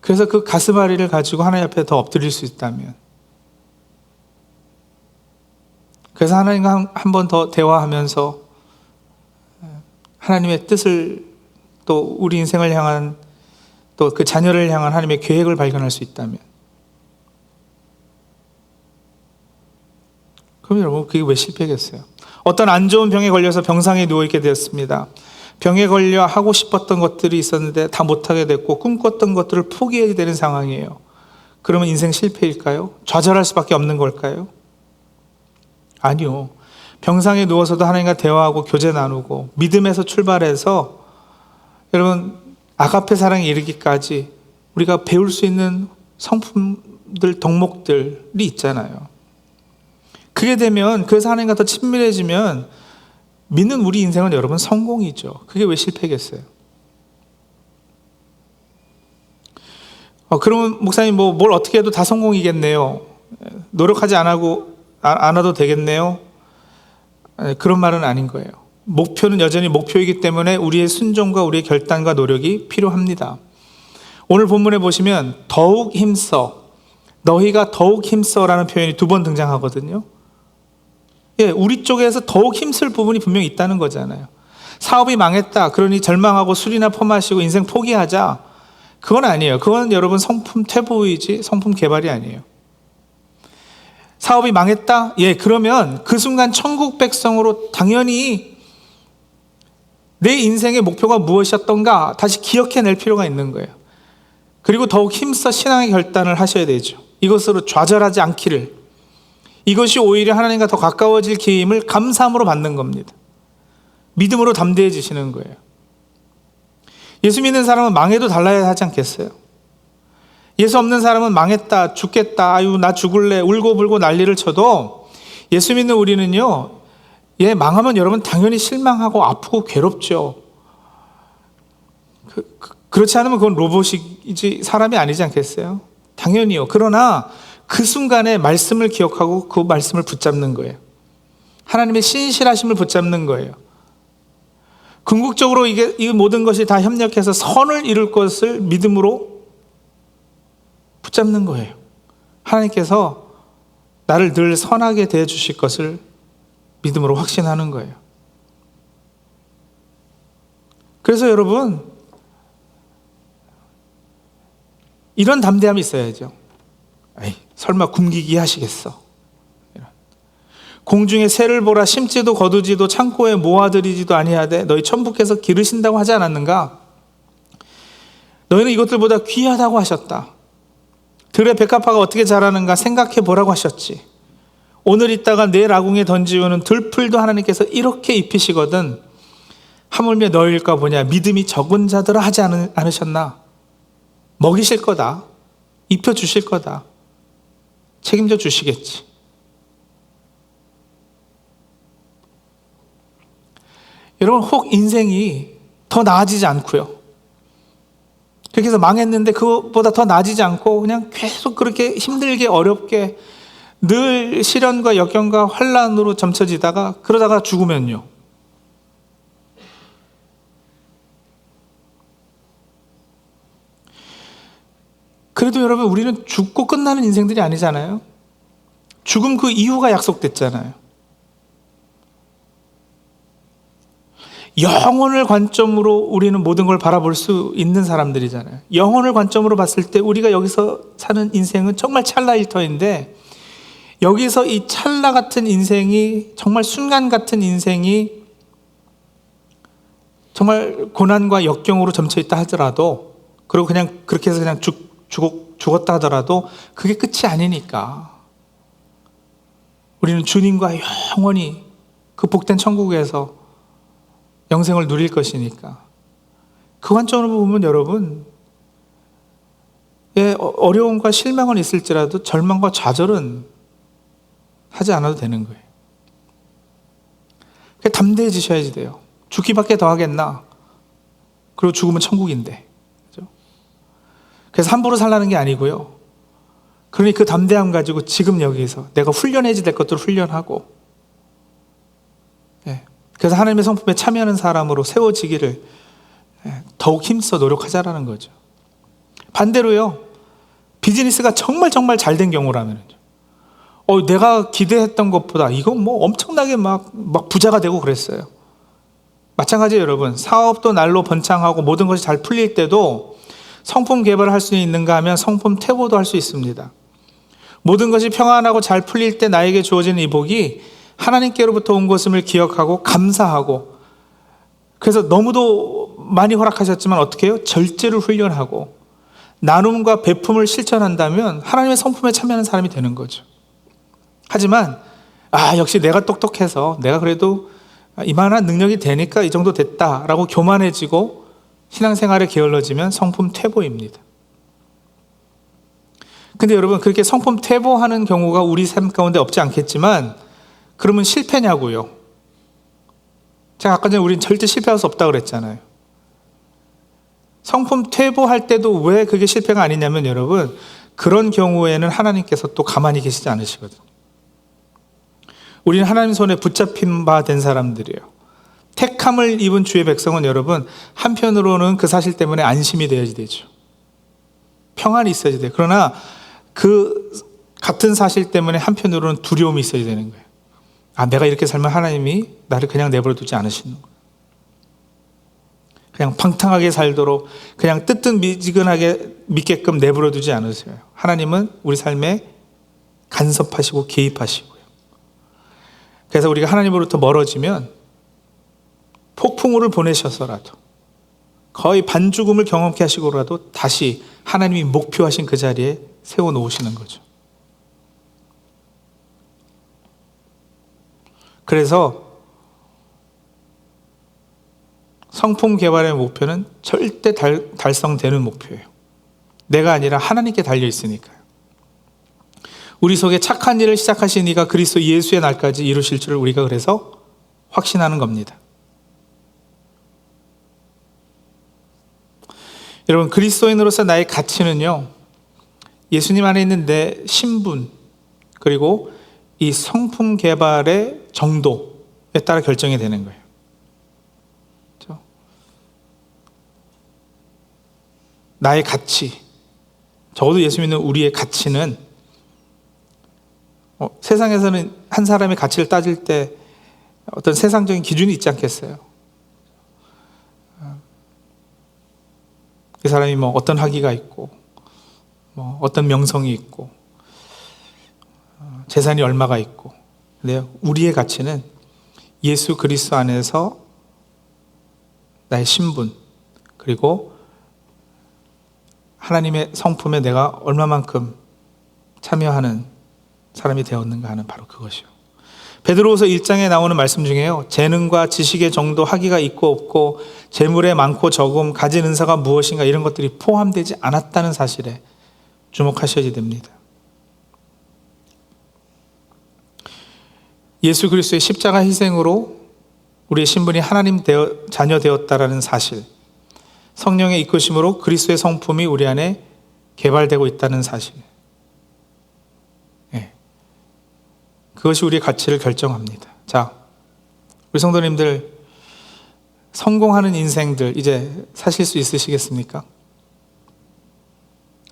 C: 그래서 그 가슴앓이를 가지고 하나님 앞에 더 엎드릴 수 있다면, 그래서 하나님과 한 번 더 대화하면서 하나님의 뜻을, 또 우리 인생을 향한, 또 그 자녀를 향한 하나님의 계획을 발견할 수 있다면, 그럼 여러분 그게 왜 실패겠어요? 어떤 안 좋은 병에 걸려서 병상에 누워있게 되었습니다. 병에 걸려 하고 싶었던 것들이 있었는데 다 못하게 됐고, 꿈꿨던 것들을 포기해야 되는 상황이에요. 그러면 인생 실패일까요? 좌절할 수밖에 없는 걸까요? 아니요. 병상에 누워서도 하나님과 대화하고 교제 나누고 믿음에서 출발해서 여러분 아가페 사랑에 이르기까지 우리가 배울 수 있는 성품들, 덕목들이 있잖아요. 그게 되면, 그래서 하나님과 더 친밀해지면 믿는 우리 인생은 여러분 성공이죠. 그게 왜 실패겠어요? 그러면 목사님 뭘 어떻게 해도 다 성공이겠네요. 노력하지 않아도 되겠네요. 그런 말은 아닌 거예요. 목표는 여전히 목표이기 때문에 우리의 순종과 우리의 결단과 노력이 필요합니다. 오늘 본문에 보시면 더욱 힘써, 너희가 더욱 힘써라는 표현이 2번 등장하거든요. 예, 우리 쪽에서 더욱 힘쓸 부분이 분명히 있다는 거잖아요. 사업이 망했다, 그러니 절망하고 술이나 퍼마시고 인생 포기하자, 그건 아니에요. 그건 여러분 성품 퇴보이지 성품 개발이 아니에요. 사업이 망했다? 예, 그러면 그 순간 천국 백성으로 당연히 내 인생의 목표가 무엇이었던가 다시 기억해낼 필요가 있는 거예요. 그리고 더욱 힘써 신앙의 결단을 하셔야 되죠. 이것으로 좌절하지 않기를. 이것이 오히려 하나님과 더 가까워질 기임을 감사함으로 받는 겁니다. 믿음으로 담대해지시는 거예요. 예수 믿는 사람은 망해도 달라야 하지 않겠어요? 예수 없는 사람은 망했다, 죽겠다, 아유 나 죽을래, 울고불고 난리를 쳐도, 예수 믿는 우리는요, 망하면 여러분 당연히 실망하고 아프고 괴롭죠. 그렇지 않으면 그건 로봇이지 사람이 아니지 않겠어요? 당연히요. 그러나 그 순간에 말씀을 기억하고 그 말씀을 붙잡는 거예요. 하나님의 신실하심을 붙잡는 거예요. 궁극적으로 이 모든 것이 다 협력해서 선을 이룰 것을 믿음으로 붙잡는 거예요. 하나님께서 나를 늘 선하게 대해 주실 것을 믿음으로 확신하는 거예요. 그래서 여러분, 이런 담대함이 있어야죠. 에이, 설마 굶기기 하시겠어? 공중에 새를 보라, 심지도 거두지도 창고에 모아들이지도 아니하되 너희 천부께서 기르신다고 하지 않았는가? 너희는 이것들보다 귀하다고 하셨다. 들의 백합화가 어떻게 자라는가 생각해 보라고 하셨지. 오늘 있다가 내일 아궁에 던지우는 들풀도 하나님께서 이렇게 입히시거든 하물며 너희일까 보냐. 믿음이 적은 자들아 하지 않으셨나? 먹이실 거다. 입혀주실 거다. 책임져 주시겠지. 여러분, 혹 인생이 더 나아지지 않고요, 그렇게 해서 망했는데 그것보다 더 나아지지 않고 그냥 계속 그렇게 힘들게 어렵게 늘 시련과 역경과 환난으로 점쳐지다가 그러다가 죽으면요, 그래도 여러분 우리는 죽고 끝나는 인생들이 아니잖아요. 죽음 그 이후가 약속됐잖아요. 영혼을 관점으로 우리는 모든 걸 바라볼 수 있는 사람들이잖아요. 영혼을 관점으로 봤을 때 우리가 여기서 사는 인생은 정말 찰나일터인데, 여기서 이 찰나 같은 인생이, 정말 순간 같은 인생이 정말 고난과 역경으로 점쳐 있다 하더라도, 그리고 그냥 그렇게 해서 그냥 죽었다 하더라도 그게 끝이 아니니까 우리는 주님과 영원히 그 복된 천국에서 영생을 누릴 것이니까, 그 관점으로 보면 여러분, 어려움과 실망은 있을지라도 절망과 좌절은 하지 않아도 되는 거예요. 담대해지셔야지 돼요. 죽기밖에 더 하겠나? 그리고 죽으면 천국인데. 그렇죠? 그래서 함부로 살라는 게 아니고요. 그러니 그 담대함 가지고 지금 여기서 내가 훈련해야 될 것들을 훈련하고, 그래서 하나님의 성품에 참여하는 사람으로 세워지기를 더욱 힘써 노력하자라는 거죠. 반대로요, 비즈니스가 정말 잘 된 경우라면, 내가 기대했던 것보다 이건 뭐 엄청나게 막 부자가 되고 그랬어요. 마찬가지예요, 여러분. 사업도 날로 번창하고 모든 것이 잘 풀릴 때도 성품 개발을 할 수 있는가 하면 성품 퇴보도 할 수 있습니다. 모든 것이 평안하고 잘 풀릴 때 나에게 주어지는 이 복이 하나님께로부터 온 것임을 기억하고 감사하고, 그래서 너무도 많이 허락하셨지만 어떻게 해요? 절제를 훈련하고 나눔과 베품을 실천한다면 하나님의 성품에 참여하는 사람이 되는 거죠. 하지만 역시 내가 똑똑해서 내가 그래도 이만한 능력이 되니까 이 정도 됐다라고 교만해지고 신앙생활에 게을러지면 성품 퇴보입니다. 근데 여러분, 그렇게 성품 퇴보하는 경우가 우리 삶 가운데 없지 않겠지만, 그러면 실패냐고요? 제가 아까 전에 우린 절대 실패할 수 없다고 그랬잖아요. 성품 퇴보할 때도 왜 그게 실패가 아니냐면, 여러분, 그런 경우에는 하나님께서 또 가만히 계시지 않으시거든요. 우리는 하나님 손에 붙잡힌 바 된 사람들이에요. 택함을 입은 주의 백성은 여러분, 한편으로는 그 사실 때문에 안심이 되어야지 되죠. 평안이 있어야지 돼요. 그러나 그 같은 사실 때문에 한편으로는 두려움이 있어야 되는 거예요. 내가 이렇게 살면 하나님이 나를 그냥 내버려 두지 않으시는 거예요. 그냥 방탕하게 살도록 그냥 뜨뜻미지근하게 믿게끔 내버려 두지 않으세요. 하나님은 우리 삶에 간섭하시고 개입하시고요. 그래서 우리가 하나님으로부터 멀어지면 폭풍우를 보내셔서라도, 거의 반죽음을 경험케 하시고라도 다시 하나님이 목표하신 그 자리에 세워놓으시는 거죠. 그래서 성품 개발의 목표는 절대 달성되는 목표예요. 내가 아니라 하나님께 달려 있으니까요. 우리 속에 착한 일을 시작하신 이가 그리스도 예수의 날까지 이루실 줄을 우리가 그래서 확신하는 겁니다. 여러분, 그리스도인으로서 나의 가치는요, 예수님 안에 있는 내 신분, 그리고 이 성품 개발의 정도에 따라 결정이 되는 거예요. 그렇죠? 나의 가치, 적어도 예수 믿는 우리의 가치는, 세상에서는 한 사람의 가치를 따질 때 어떤 세상적인 기준이 있지 않겠어요? 그 사람이 어떤 학위가 있고, 어떤 명성이 있고, 재산이 얼마가 있고. 근데 우리의 가치는 예수 그리스도 안에서 나의 신분, 그리고 하나님의 성품에 내가 얼마만큼 참여하는 사람이 되었는가 하는 바로 그것이요. 베드로후서 1장에 나오는 말씀 중에요, 재능과 지식의 정도, 학위가 있고 없고, 재물의 많고 적음, 가진 은사가 무엇인가, 이런 것들이 포함되지 않았다는 사실에 주목하셔야 됩니다. 예수 그리스도의 십자가 희생으로 우리의 신분이 하나님 자녀 되었다라는 사실, 성령의 이끄심으로 그리스도의 성품이 우리 안에 개발되고 있다는 사실, 그것이 우리의 가치를 결정합니다. 자, 우리 성도님들, 성공하는 인생들 이제 사실 수 있으시겠습니까?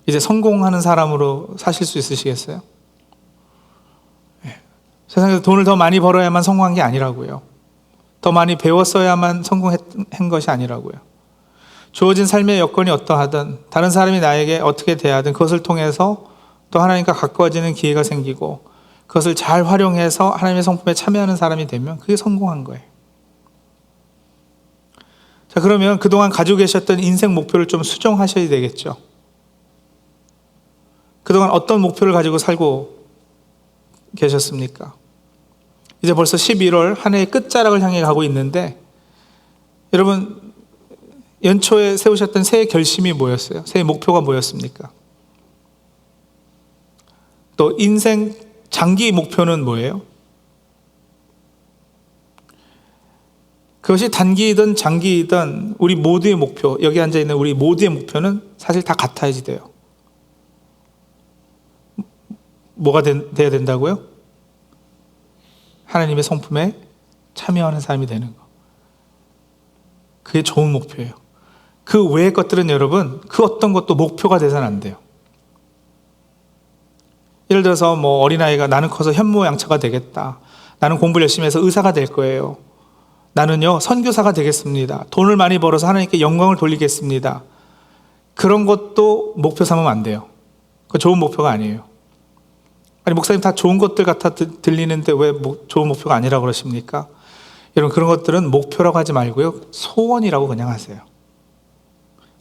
C: 이제 성공하는 사람으로 사실 수 있으시겠어요? 세상에서 돈을 더 많이 벌어야만 성공한 게 아니라고요. 더 많이 배웠어야만 성공한 것이 아니라고요. 주어진 삶의 여건이 어떠하든 다른 사람이 나에게 어떻게 대하든 그것을 통해서 또 하나님과 가까워지는 기회가 생기고 그것을 잘 활용해서 하나님의 성품에 참여하는 사람이 되면 그게 성공한 거예요. 자, 그러면 그동안 가지고 계셨던 인생 목표를 좀 수정하셔야 되겠죠. 그동안 어떤 목표를 가지고 살고 계셨습니까? 이제 벌써 11월 한 해의 끝자락을 향해 가고 있는데 여러분 연초에 세우셨던 새해 결심이 뭐였어요? 새해 목표가 뭐였습니까? 또 인생 장기 목표는 뭐예요? 그것이 단기이든 장기이든 우리 모두의 목표, 여기 앉아있는 우리 모두의 목표는 사실 다 같아야지 돼요. 뭐가 돼야 된다고요? 하나님의 성품에 참여하는 사람이 되는 거. 그게 좋은 목표예요. 그 외의 것들은 여러분 그 어떤 것도 목표가 돼서는 안 돼요. 예를 들어서 뭐 어린아이가 나는 커서 현모양처가 되겠다. 나는 공부를 열심히 해서 의사가 될 거예요. 나는요 선교사가 되겠습니다. 돈을 많이 벌어서 하나님께 영광을 돌리겠습니다. 그런 것도 목표 삼으면 안 돼요. 그거 좋은 목표가 아니에요. 아니 목사님 다 좋은 것들 같아 들리는데 왜 좋은 목표가 아니라고 그러십니까? 여러분 그런 것들은 목표라고 하지 말고요 소원이라고 그냥 하세요.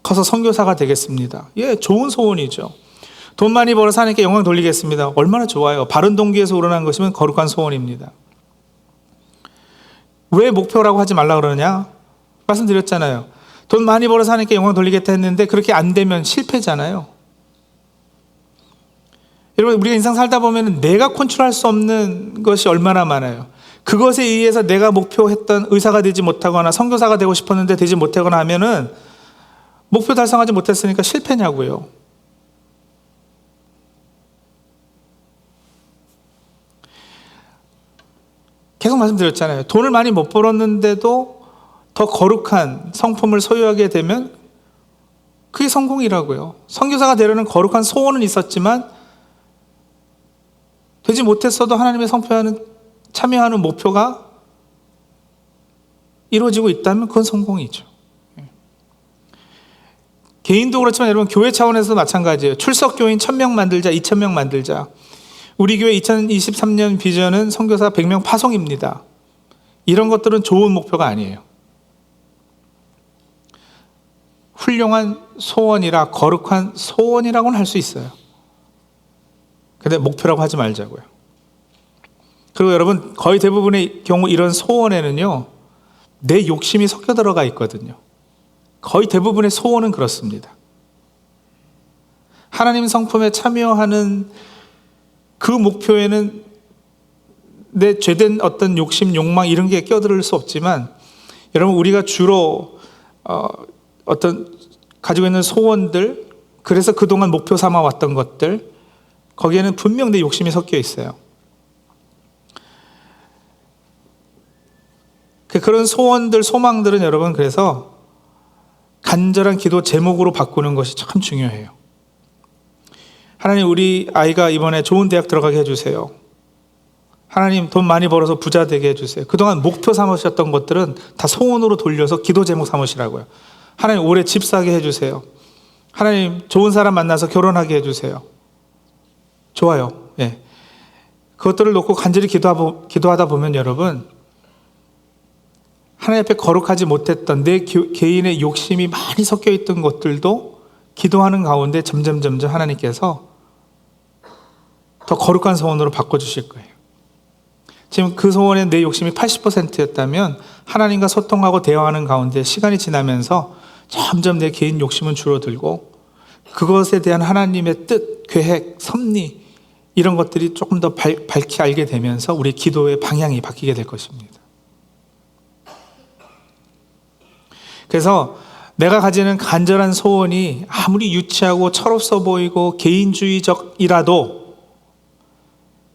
C: 커서 선교사가 되겠습니다. 예, 좋은 소원이죠. 돈 많이 벌어서 하나님께 영광 돌리겠습니다. 얼마나 좋아요. 바른 동기에서 우러난 것이면 거룩한 소원입니다. 왜 목표라고 하지 말라 그러냐? 말씀드렸잖아요. 돈 많이 벌어서 하나님께 영광 돌리겠다 했는데 그렇게 안 되면 실패잖아요. 여러분 우리가 인생 살다 보면 내가 컨트롤할 수 없는 것이 얼마나 많아요. 그것에 의해서 내가 목표했던 의사가 되지 못하거나 선교사가 되고 싶었는데 되지 못하거나 하면은 목표 달성하지 못했으니까 실패냐고요. 계속 말씀드렸잖아요. 돈을 많이 못 벌었는데도 더 거룩한 성품을 소유하게 되면 그게 성공이라고요. 선교사가 되려는 거룩한 소원은 있었지만 되지 못했어도 하나님의 성품에 참여하는 목표가 이루어지고 있다면 그건 성공이죠. 개인도 그렇지만 여러분 교회 차원에서도 마찬가지예요. 출석 교인 1000명 만들자, 2000명 만들자. 우리 교회 2023년 비전은 선교사 100명 파송입니다. 이런 것들은 좋은 목표가 아니에요. 훌륭한 소원이라 거룩한 소원이라고는 할 수 있어요. 근데 목표라고 하지 말자고요. 그리고 여러분 거의 대부분의 경우 이런 소원에는요 내 욕심이 섞여 들어가 있거든요. 거의 대부분의 소원은 그렇습니다. 하나님 성품에 참여하는 그 목표에는 내 죄된 어떤 욕심, 욕망 이런 게 껴들 수 없지만 여러분 우리가 주로 어떤 가지고 있는 소원들 그래서 그동안 목표 삼아왔던 것들 거기에는 분명 내 욕심이 섞여 있어요. 그런 소원들, 소망들은 여러분 그래서 간절한 기도 제목으로 바꾸는 것이 참 중요해요. 하나님 우리 아이가 이번에 좋은 대학 들어가게 해주세요. 하나님 돈 많이 벌어서 부자 되게 해주세요. 그동안 목표 삼으셨던 것들은 다 소원으로 돌려서 기도 제목 삼으시라고요. 하나님 올해 집 사게 해주세요. 하나님 좋은 사람 만나서 결혼하게 해주세요. 좋아요. 예. 그것들을 놓고 간절히 기도하다 보면 여러분 하나님 앞에 거룩하지 못했던 내 개인의 욕심이 많이 섞여 있던 것들도 기도하는 가운데 점점 하나님께서 더 거룩한 소원으로 바꿔주실 거예요. 지금 그 소원에 내 욕심이 80%였다면 하나님과 소통하고 대화하는 가운데 시간이 지나면서 점점 내 개인 욕심은 줄어들고 그것에 대한 하나님의 뜻, 계획, 섭리 이런 것들이 조금 더 밝히 알게 되면서 우리 기도의 방향이 바뀌게 될 것입니다. 그래서 내가 가지는 간절한 소원이 아무리 유치하고 철없어 보이고 개인주의적이라도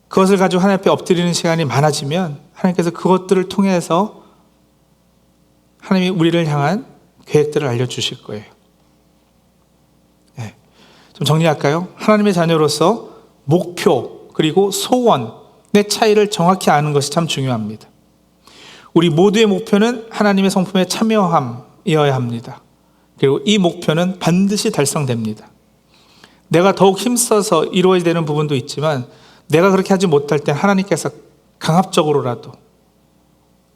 C: 그것을 가지고 하나님 앞에 엎드리는 시간이 많아지면 하나님께서 그것들을 통해서 하나님이 우리를 향한 계획들을 알려주실 거예요. 네. 좀 정리할까요? 하나님의 자녀로서 목표 그리고 소원의 차이를 정확히 아는 것이 참 중요합니다. 우리 모두의 목표는 하나님의 성품에 참여함이어야 합니다. 그리고 이 목표는 반드시 달성됩니다. 내가 더욱 힘써서 이루어야 되는 부분도 있지만 내가 그렇게 하지 못할 때 하나님께서 강압적으로라도,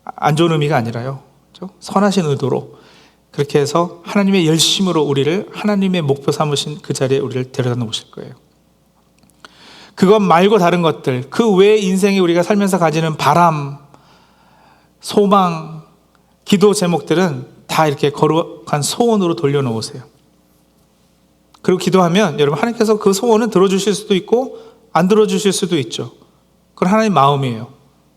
C: 안 좋은 의미가 아니라요, 그렇죠? 선하신 의도로 그렇게 해서 하나님의 열심으로 우리를 하나님의 목표 삼으신 그 자리에 우리를 데려다 놓으실 거예요. 그것 말고 다른 것들, 그 외에 인생에 우리가 살면서 가지는 바람, 소망, 기도 제목들은 다 이렇게 거룩한 소원으로 돌려놓으세요. 그리고 기도하면 여러분, 하나님께서 그 소원은 들어주실 수도 있고 안 들어주실 수도 있죠. 그건 하나님 마음이에요.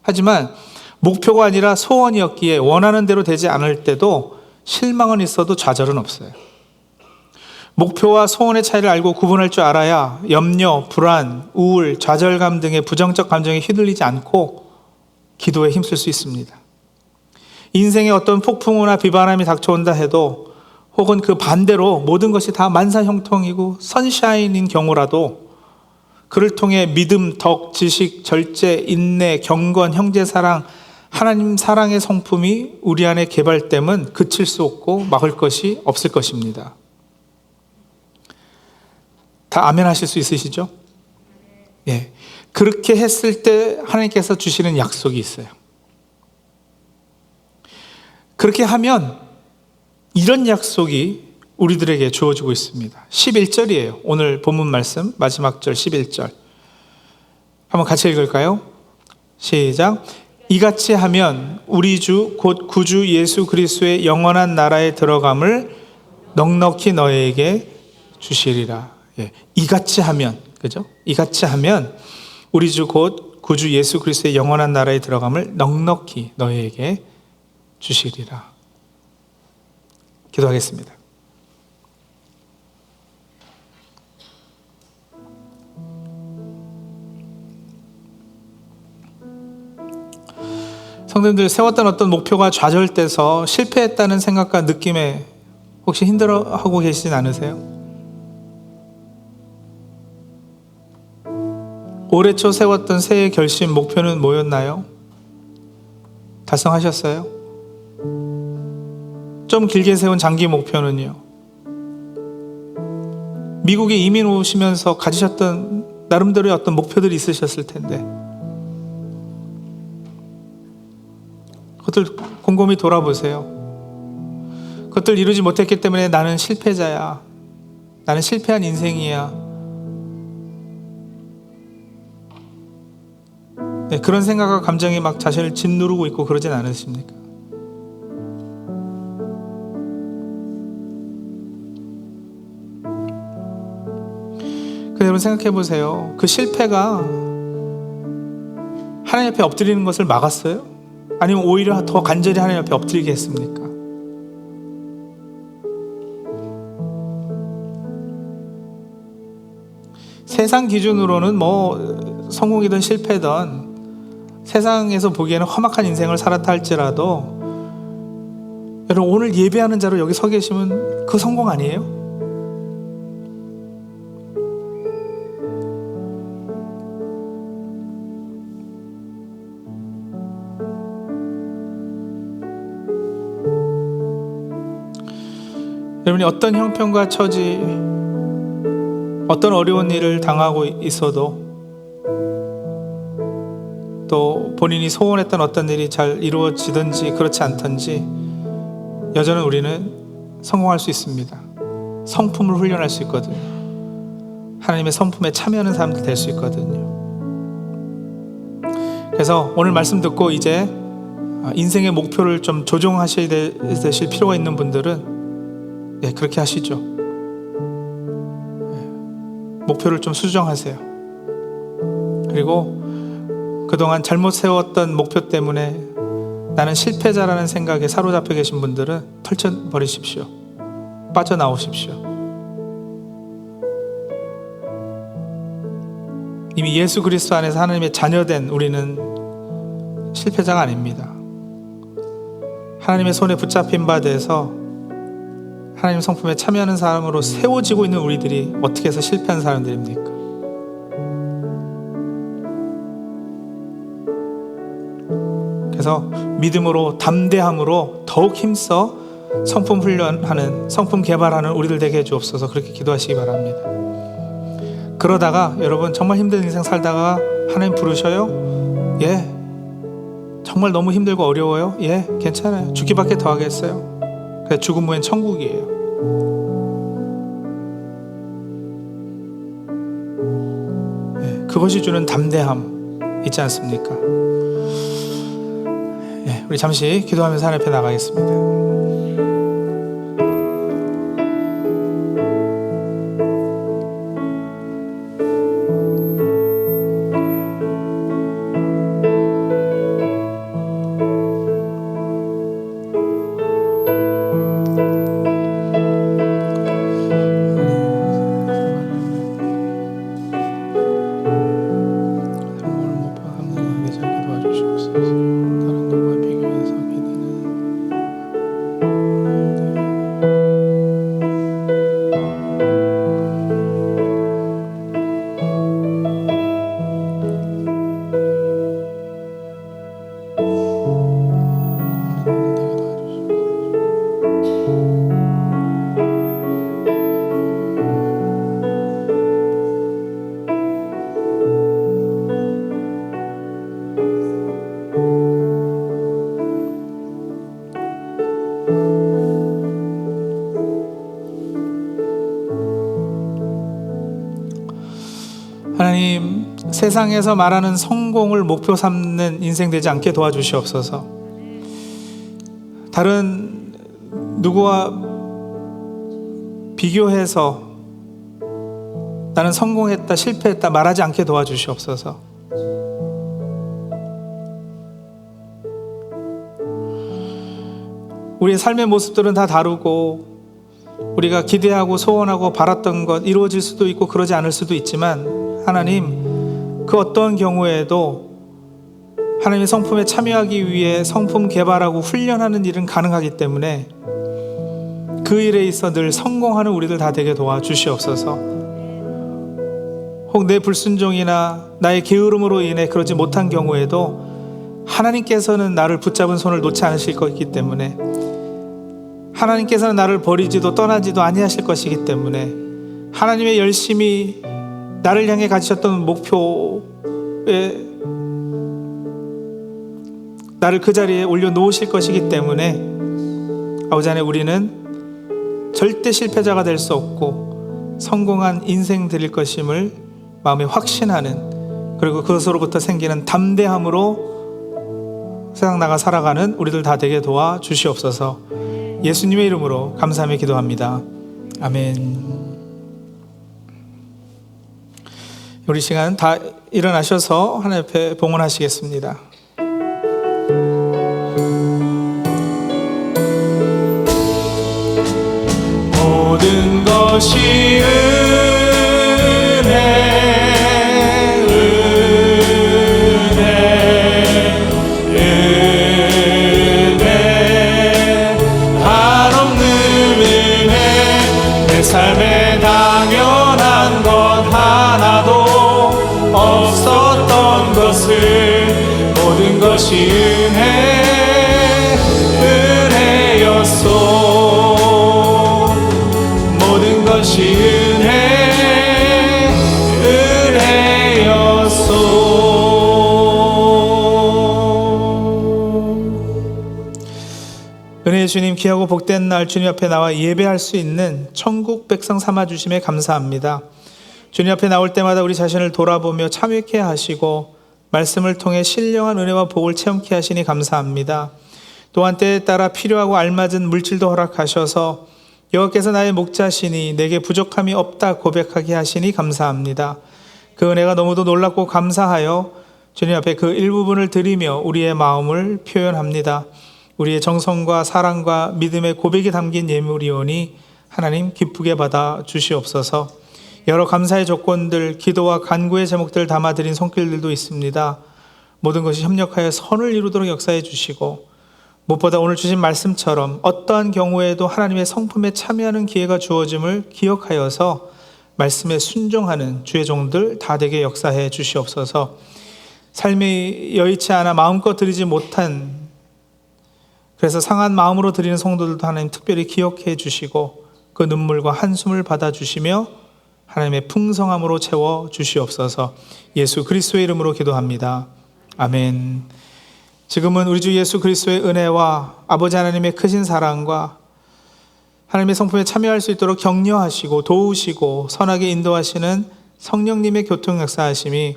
C: 하지만 목표가 아니라 소원이었기에 원하는 대로 되지 않을 때도 실망은 있어도 좌절은 없어요. 목표와 소원의 차이를 알고 구분할 줄 알아야 염려, 불안, 우울, 좌절감 등의 부정적 감정에 휘둘리지 않고 기도에 힘쓸 수 있습니다. 인생에 어떤 폭풍우나 비바람이 닥쳐온다 해도, 혹은 그 반대로 모든 것이 다 만사형통이고 선샤인인 경우라도 그를 통해 믿음, 덕, 지식, 절제, 인내, 경건, 형제사랑, 하나님 사랑의 성품이 우리 안에 개발됨은 그칠 수 없고 막을 것이 없을 것입니다. 다 아멘 하실 수 있으시죠? 예. 그렇게 했을 때 하나님께서 주시는 약속이 있어요. 그렇게 하면 이런 약속이 우리들에게 주어지고 있습니다. 11절이에요. 오늘 본문 말씀 마지막 절 11절. 한번 같이 읽을까요? 시작. 이같이 하면 우리 주 곧 구주 예수 그리스도의 영원한 나라에 들어감을 넉넉히 너에게 주시리라. 예. 이같이 하면, 그죠? 이같이 하면 우리 주 곧 구주 예수 그리스도의 영원한 나라에 들어감을 넉넉히 너에게 주시리라. 기도하겠습니다. 성도님들, 세웠던 어떤 목표가 좌절돼서 실패했다는 생각과 느낌에 혹시 힘들어하고 계시진 않으세요? 올해 초 세웠던 새해 결심 목표는 뭐였나요? 달성하셨어요? 좀 길게 세운 장기 목표는요? 미국에 이민 오시면서 가지셨던 나름대로의 어떤 목표들이 있으셨을 텐데 그것들 곰곰이 돌아보세요. 그것들 이루지 못했기 때문에 나는 실패자야, 나는 실패한 인생이야, 네, 그런 생각과 감정이 막 자신을 짓누르고 있고 그러진 않으십니까? 여러분 생각해 보세요. 그 실패가 하나님 앞에 엎드리는 것을 막았어요? 아니면 오히려 더 간절히 하나님 앞에 엎드리게 했습니까? 세상 기준으로는 뭐 성공이든 실패든 세상에서 보기에는 험악한 인생을 살았다 할지라도 여러분, 오늘 예배하는 자로 여기 서 계시면 그 성공 아니에요? 여러분이 어떤 형편과 처지, 어떤 어려운 일을 당하고 있어도, 또 본인이 소원했던 어떤 일이 잘 이루어지든지 그렇지 않든지 여전히 우리는 성공할 수 있습니다. 성품을 훈련할 수 있거든요. 하나님의 성품에 참여하는 사람들 될 수 있거든요. 그래서 오늘 말씀 듣고 이제 인생의 목표를 좀 조정하셔야 되실 필요가 있는 분들은 그렇게 하시죠. 목표를 좀 수정하세요. 그리고 그동안 잘못 세웠던 목표 때문에 나는 실패자라는 생각에 사로잡혀 계신 분들은 펼쳐버리십시오. 빠져나오십시오. 이미 예수 그리스도 안에서 하나님의 자녀된 우리는 실패자가 아닙니다. 하나님의 손에 붙잡힌 바 돼서 하나님 성품에 참여하는 사람으로 세워지고 있는 우리들이 어떻게 해서 실패한 사람들입니까? 그래서 그래서 믿음으로 담대함으로 더욱 힘써 성품 훈련하는, 성품 개발하는 우리들 되게 해주옵소서. 그렇게 기도하시기 바랍니다. 그러다가 여러분 정말 힘든 인생 살다가 하나님 부르셔요? 예. 정말 너무 힘들고 어려워요? 예, 괜찮아요. 죽기밖에 더 하겠어요. 그래, 죽음 후엔 천국이에요. 예, 그것이 주는 담대함 있지 않습니까? 예, 우리 잠시 기도하면서 하나님 앞에 나가겠습니다. 하나님, 세상에서 말하는 성공을 목표 삼는 인생 되지 않게 도와주시옵소서. 다른 누구와 비교해서 나는 성공했다, 실패했다 말하지 않게 도와주시옵소서. 우리의 삶의 모습들은 다 다르고 우리가 기대하고 소원하고 바랐던 것 이루어질 수도 있고 그러지 않을 수도 있지만 하나님, 그 어떤 경우에도 하나님의 성품에 참여하기 위해 성품 개발하고 훈련하는 일은 가능하기 때문에 그 일에 있어 늘 성공하는 우리들 다 되게 도와주시옵소서. 혹 내 불순종이나 나의 게으름으로 인해 그러지 못한 경우에도 하나님께서는 나를 붙잡은 손을 놓지 않으실 것이기 때문에, 하나님께서는 나를 버리지도 떠나지도 아니하실 것이기 때문에, 하나님의 열심히 나를 향해 가지셨던 목표에 나를 그 자리에 올려놓으실 것이기 때문에 아버지 안에 우리는 절대 실패자가 될 수 없고 성공한 인생 드릴 것임을 마음에 확신하는, 그리고 그것으로부터 생기는 담대함으로 세상 나가 살아가는 우리들 다 되게 도와주시옵소서. 예수님의 이름으로 감사하며 기도합니다. 아멘. 우리 시간 다 일어나셔서 하나님 앞에 봉헌하시겠습니다. 모든 것이 은혜, 한없는 은혜, 내 삶에 당연한 것 하나도 없었던 것을 모든 것이 은혜였소. 모든 것이 은혜였소. 은혜의 주님, 귀하고 복된 날 주님 앞에 나와 예배할 수 있는 천국 백성 삼아주심에 감사합니다. 주님 앞에 나올 때마다 우리 자신을 돌아보며 참회케 하시고 말씀을 통해 신령한 은혜와 복을 체험케 하시니 감사합니다. 또한 때에 따라 필요하고 알맞은 물질도 허락하셔서 여호와께서 나의 목자시니 내게 부족함이 없다 고백하게 하시니 감사합니다. 그 은혜가 너무도 놀랍고 감사하여 주님 앞에 그 일부분을 드리며 우리의 마음을 표현합니다. 우리의 정성과 사랑과 믿음의 고백이 담긴 예물이오니 하나님 기쁘게 받아 주시옵소서. 여러 감사의 조건들, 기도와 간구의 제목들을 담아드린 손길들도 있습니다. 모든 것이 협력하여 선을 이루도록 역사해 주시고, 무엇보다 오늘 주신 말씀처럼 어떠한 경우에도 하나님의 성품에 참여하는 기회가 주어짐을 기억하여서 말씀에 순종하는 주의 종들 다 되게 역사해 주시옵소서. 삶이 여의치 않아 마음껏 드리지 못한, 그래서 상한 마음으로 드리는 성도들도 하나님 특별히 기억해 주시고 그 눈물과 한숨을 받아주시며 하나님의 풍성함으로 채워 주시옵소서. 예수 그리스도의 이름으로 기도합니다. 아멘. 지금은 우리 주 예수 그리스도의 은혜와 아버지 하나님의 크신 사랑과 하나님의 성품에 참여할 수 있도록 격려하시고 도우시고 선하게 인도하시는 성령님의 교통 역사하심이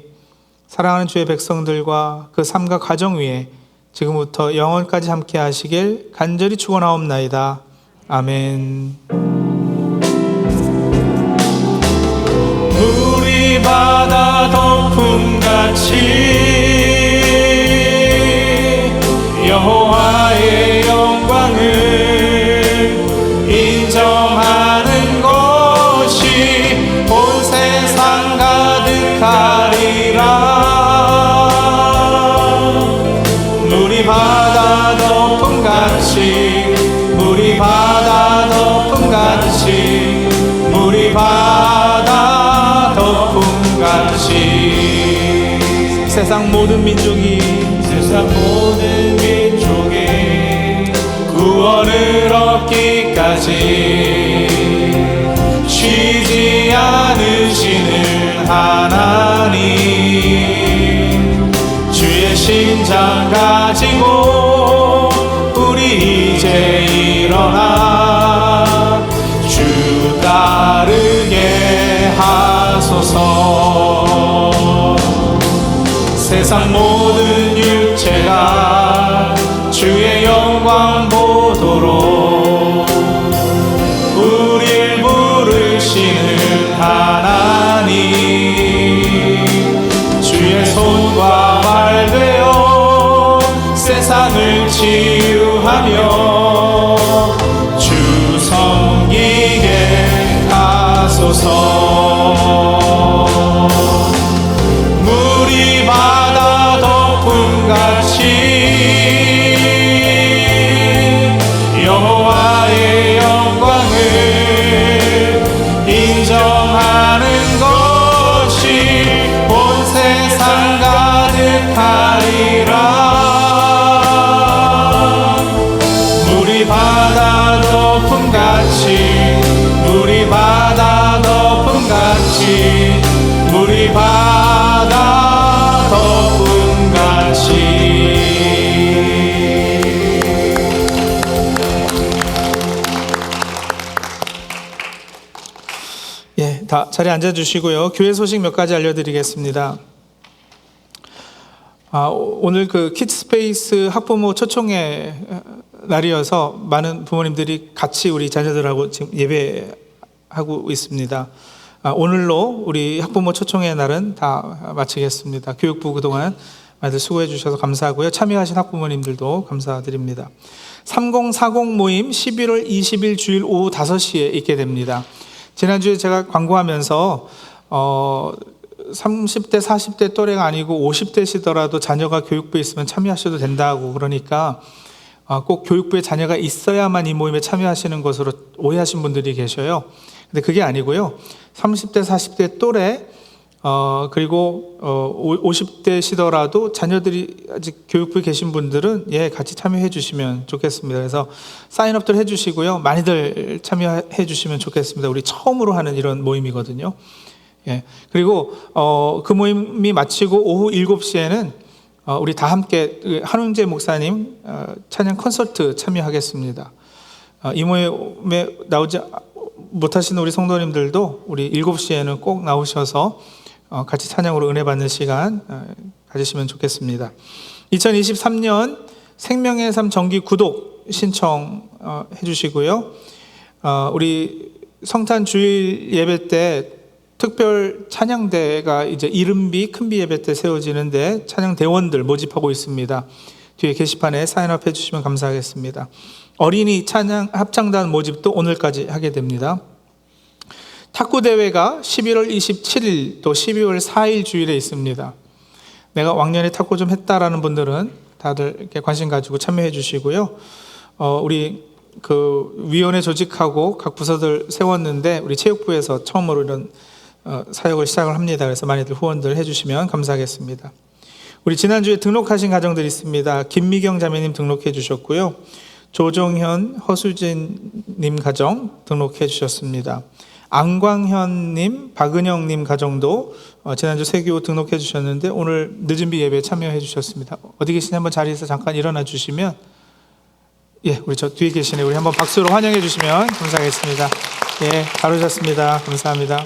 C: 사랑하는 주의 백성들과 그 삶과 가정 위에 지금부터 영원까지 함께 하시길 간절히 축원하옵나이다. 아멘. 물이 바다 덮음같이 여호와의 영광을 인정하는 것이 온 세상 가득하리라. 물이 바다 덮음같이, 물이 바다 덮음같이, 물이 바다 덮음같이 세상 모든 민족이 구원을 얻기까지 쉬지 않으시는 하나님, 주의 심장 가지고 우리 이제 일어나 주 따르게 하소서. 세상 모든 육체가 주의 영광 보도록 우릴 부르시는 하나님, 주의 손과 발 되어 세상을 치유하며 주 섬기게 하소서. 물이 바다 덮음같이 여호와의 영광을 인정하는 것이 온 세상 가득하리라. 물이 바다 덮음같이, 물이 바다 덮음같이, 물이 바다 덮음같이. 예, 다 자리에 앉아주시고요. 교회 소식 몇 가지 알려드리겠습니다. 오늘 그 키드스페이스 학부모 초청회 날이어서 많은 부모님들이 같이 우리 자녀들하고 지금 예배하고 있습니다. 오늘로 우리 학부모 초청회 날은 다 마치겠습니다. 교육부 그동안 많이들 수고해 주셔서 감사하고요. 참여하신 학부모님들도 감사드립니다. 3040 모임 11월 20일 주일 오후 5시에 있게 됩니다. 지난주에 제가 광고하면서 30대 40대 또래가 아니고 50대시더라도 자녀가 교육부에 있으면 참여하셔도 된다고, 그러니까 꼭 교육부에 자녀가 있어야만 이 모임에 참여하시는 것으로 오해하신 분들이 계셔요. 근데 그게 아니고요. 30대 40대 또래 그리고 50대시더라도 자녀들이 아직 교육부에 계신 분들은 같이 참여해 주시면 좋겠습니다. 그래서 사인업들 해주시고요. 많이들 참여해 주시면 좋겠습니다. 우리 처음으로 하는 이런 모임이거든요. 그리고 그 모임이 마치고 오후 7시에는 우리 다 함께 한웅재 목사님 찬양 콘서트 참여하겠습니다. 이 모임에 나오지 못하시는 우리 성도님들도 우리 7시에는 꼭 나오셔서 같이 찬양으로 은혜 받는 시간 가지시면 좋겠습니다. 2023년 생명의 삶 정기 구독 신청해 주시고요. 우리 성탄 주일 예배 때 특별 찬양대가 이제 이른비 큰비 예배 때 세워지는데 찬양 대원들 모집하고 있습니다. 뒤에 게시판에 사인업 해주시면 감사하겠습니다. 어린이 찬양 합창단 모집도 오늘까지 하게 됩니다. 탁구 대회가 11월 27일 또 12월 4일 주일에 있습니다. 내가 왕년에 탁구 좀 했다라는 분들은 다들 이렇게 관심 가지고 참여해 주시고요. 우리 그 위원회 조직하고 각 부서들 세웠는데 우리 체육부에서 처음으로 이런 사역을 시작을 합니다. 그래서 많이들 후원들 해주시면 감사하겠습니다. 우리 지난주에 등록하신 가정들이 있습니다. 김미경 자매님 등록해 주셨고요. 조정현, 허수진님 가정 등록해 주셨습니다. 안광현님, 박은영님 가정도 지난주 세교 등록해 주셨는데 오늘 늦은비 예배에 참여해 주셨습니다. 어디 계시는지 한번 자리에서 잠깐 일어나 주시면, 예, 우리 저 뒤에 계시네. 우리 한번 박수로 환영해 주시면 감사하겠습니다. 예, 잘 오셨습니다. 감사합니다.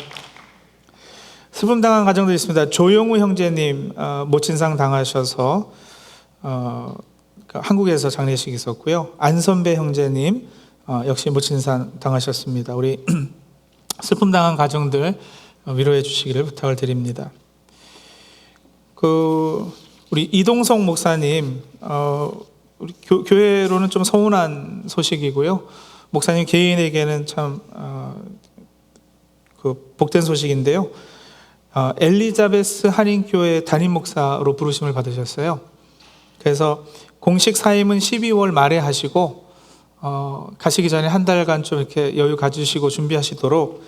C: 슬픔 당한 가정도 있습니다. 조용우 형제님 모친상 당하셔서 한국에서 장례식이 있었고요. 안선배 형제님 역시 모친상 당하셨습니다. 우리 슬픔 당한 가정들 위로해 주시기를 부탁을 드립니다. 우리 이동성 목사님 우리 교회로는 좀 서운한 소식이고요. 목사님 개인에게는 참 복된 소식인데요. 엘리자베스 한인교회 담임 목사로 부르심을 받으셨어요. 그래서 공식 사임은 12월 말에 하시고 가시기 전에 한 달간 좀 이렇게 여유 가지시고 준비하시도록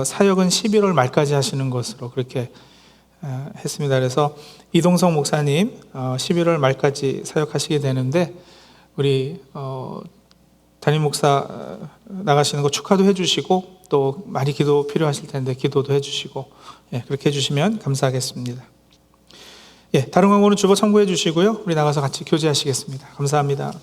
C: 사역은 11월 말까지 하시는 것으로 그렇게 했습니다. 그래서 이동성 목사님 11월 말까지 사역하시게 되는데 우리 담임 목사 나가시는 거 축하도 해주시고 또 많이 기도 필요하실 텐데 기도도 해주시고, 예, 그렇게 해주시면 감사하겠습니다. 예, 다른 광고는 주보 참고해 주시고요. 우리 나가서 같이 교제하시겠습니다. 감사합니다.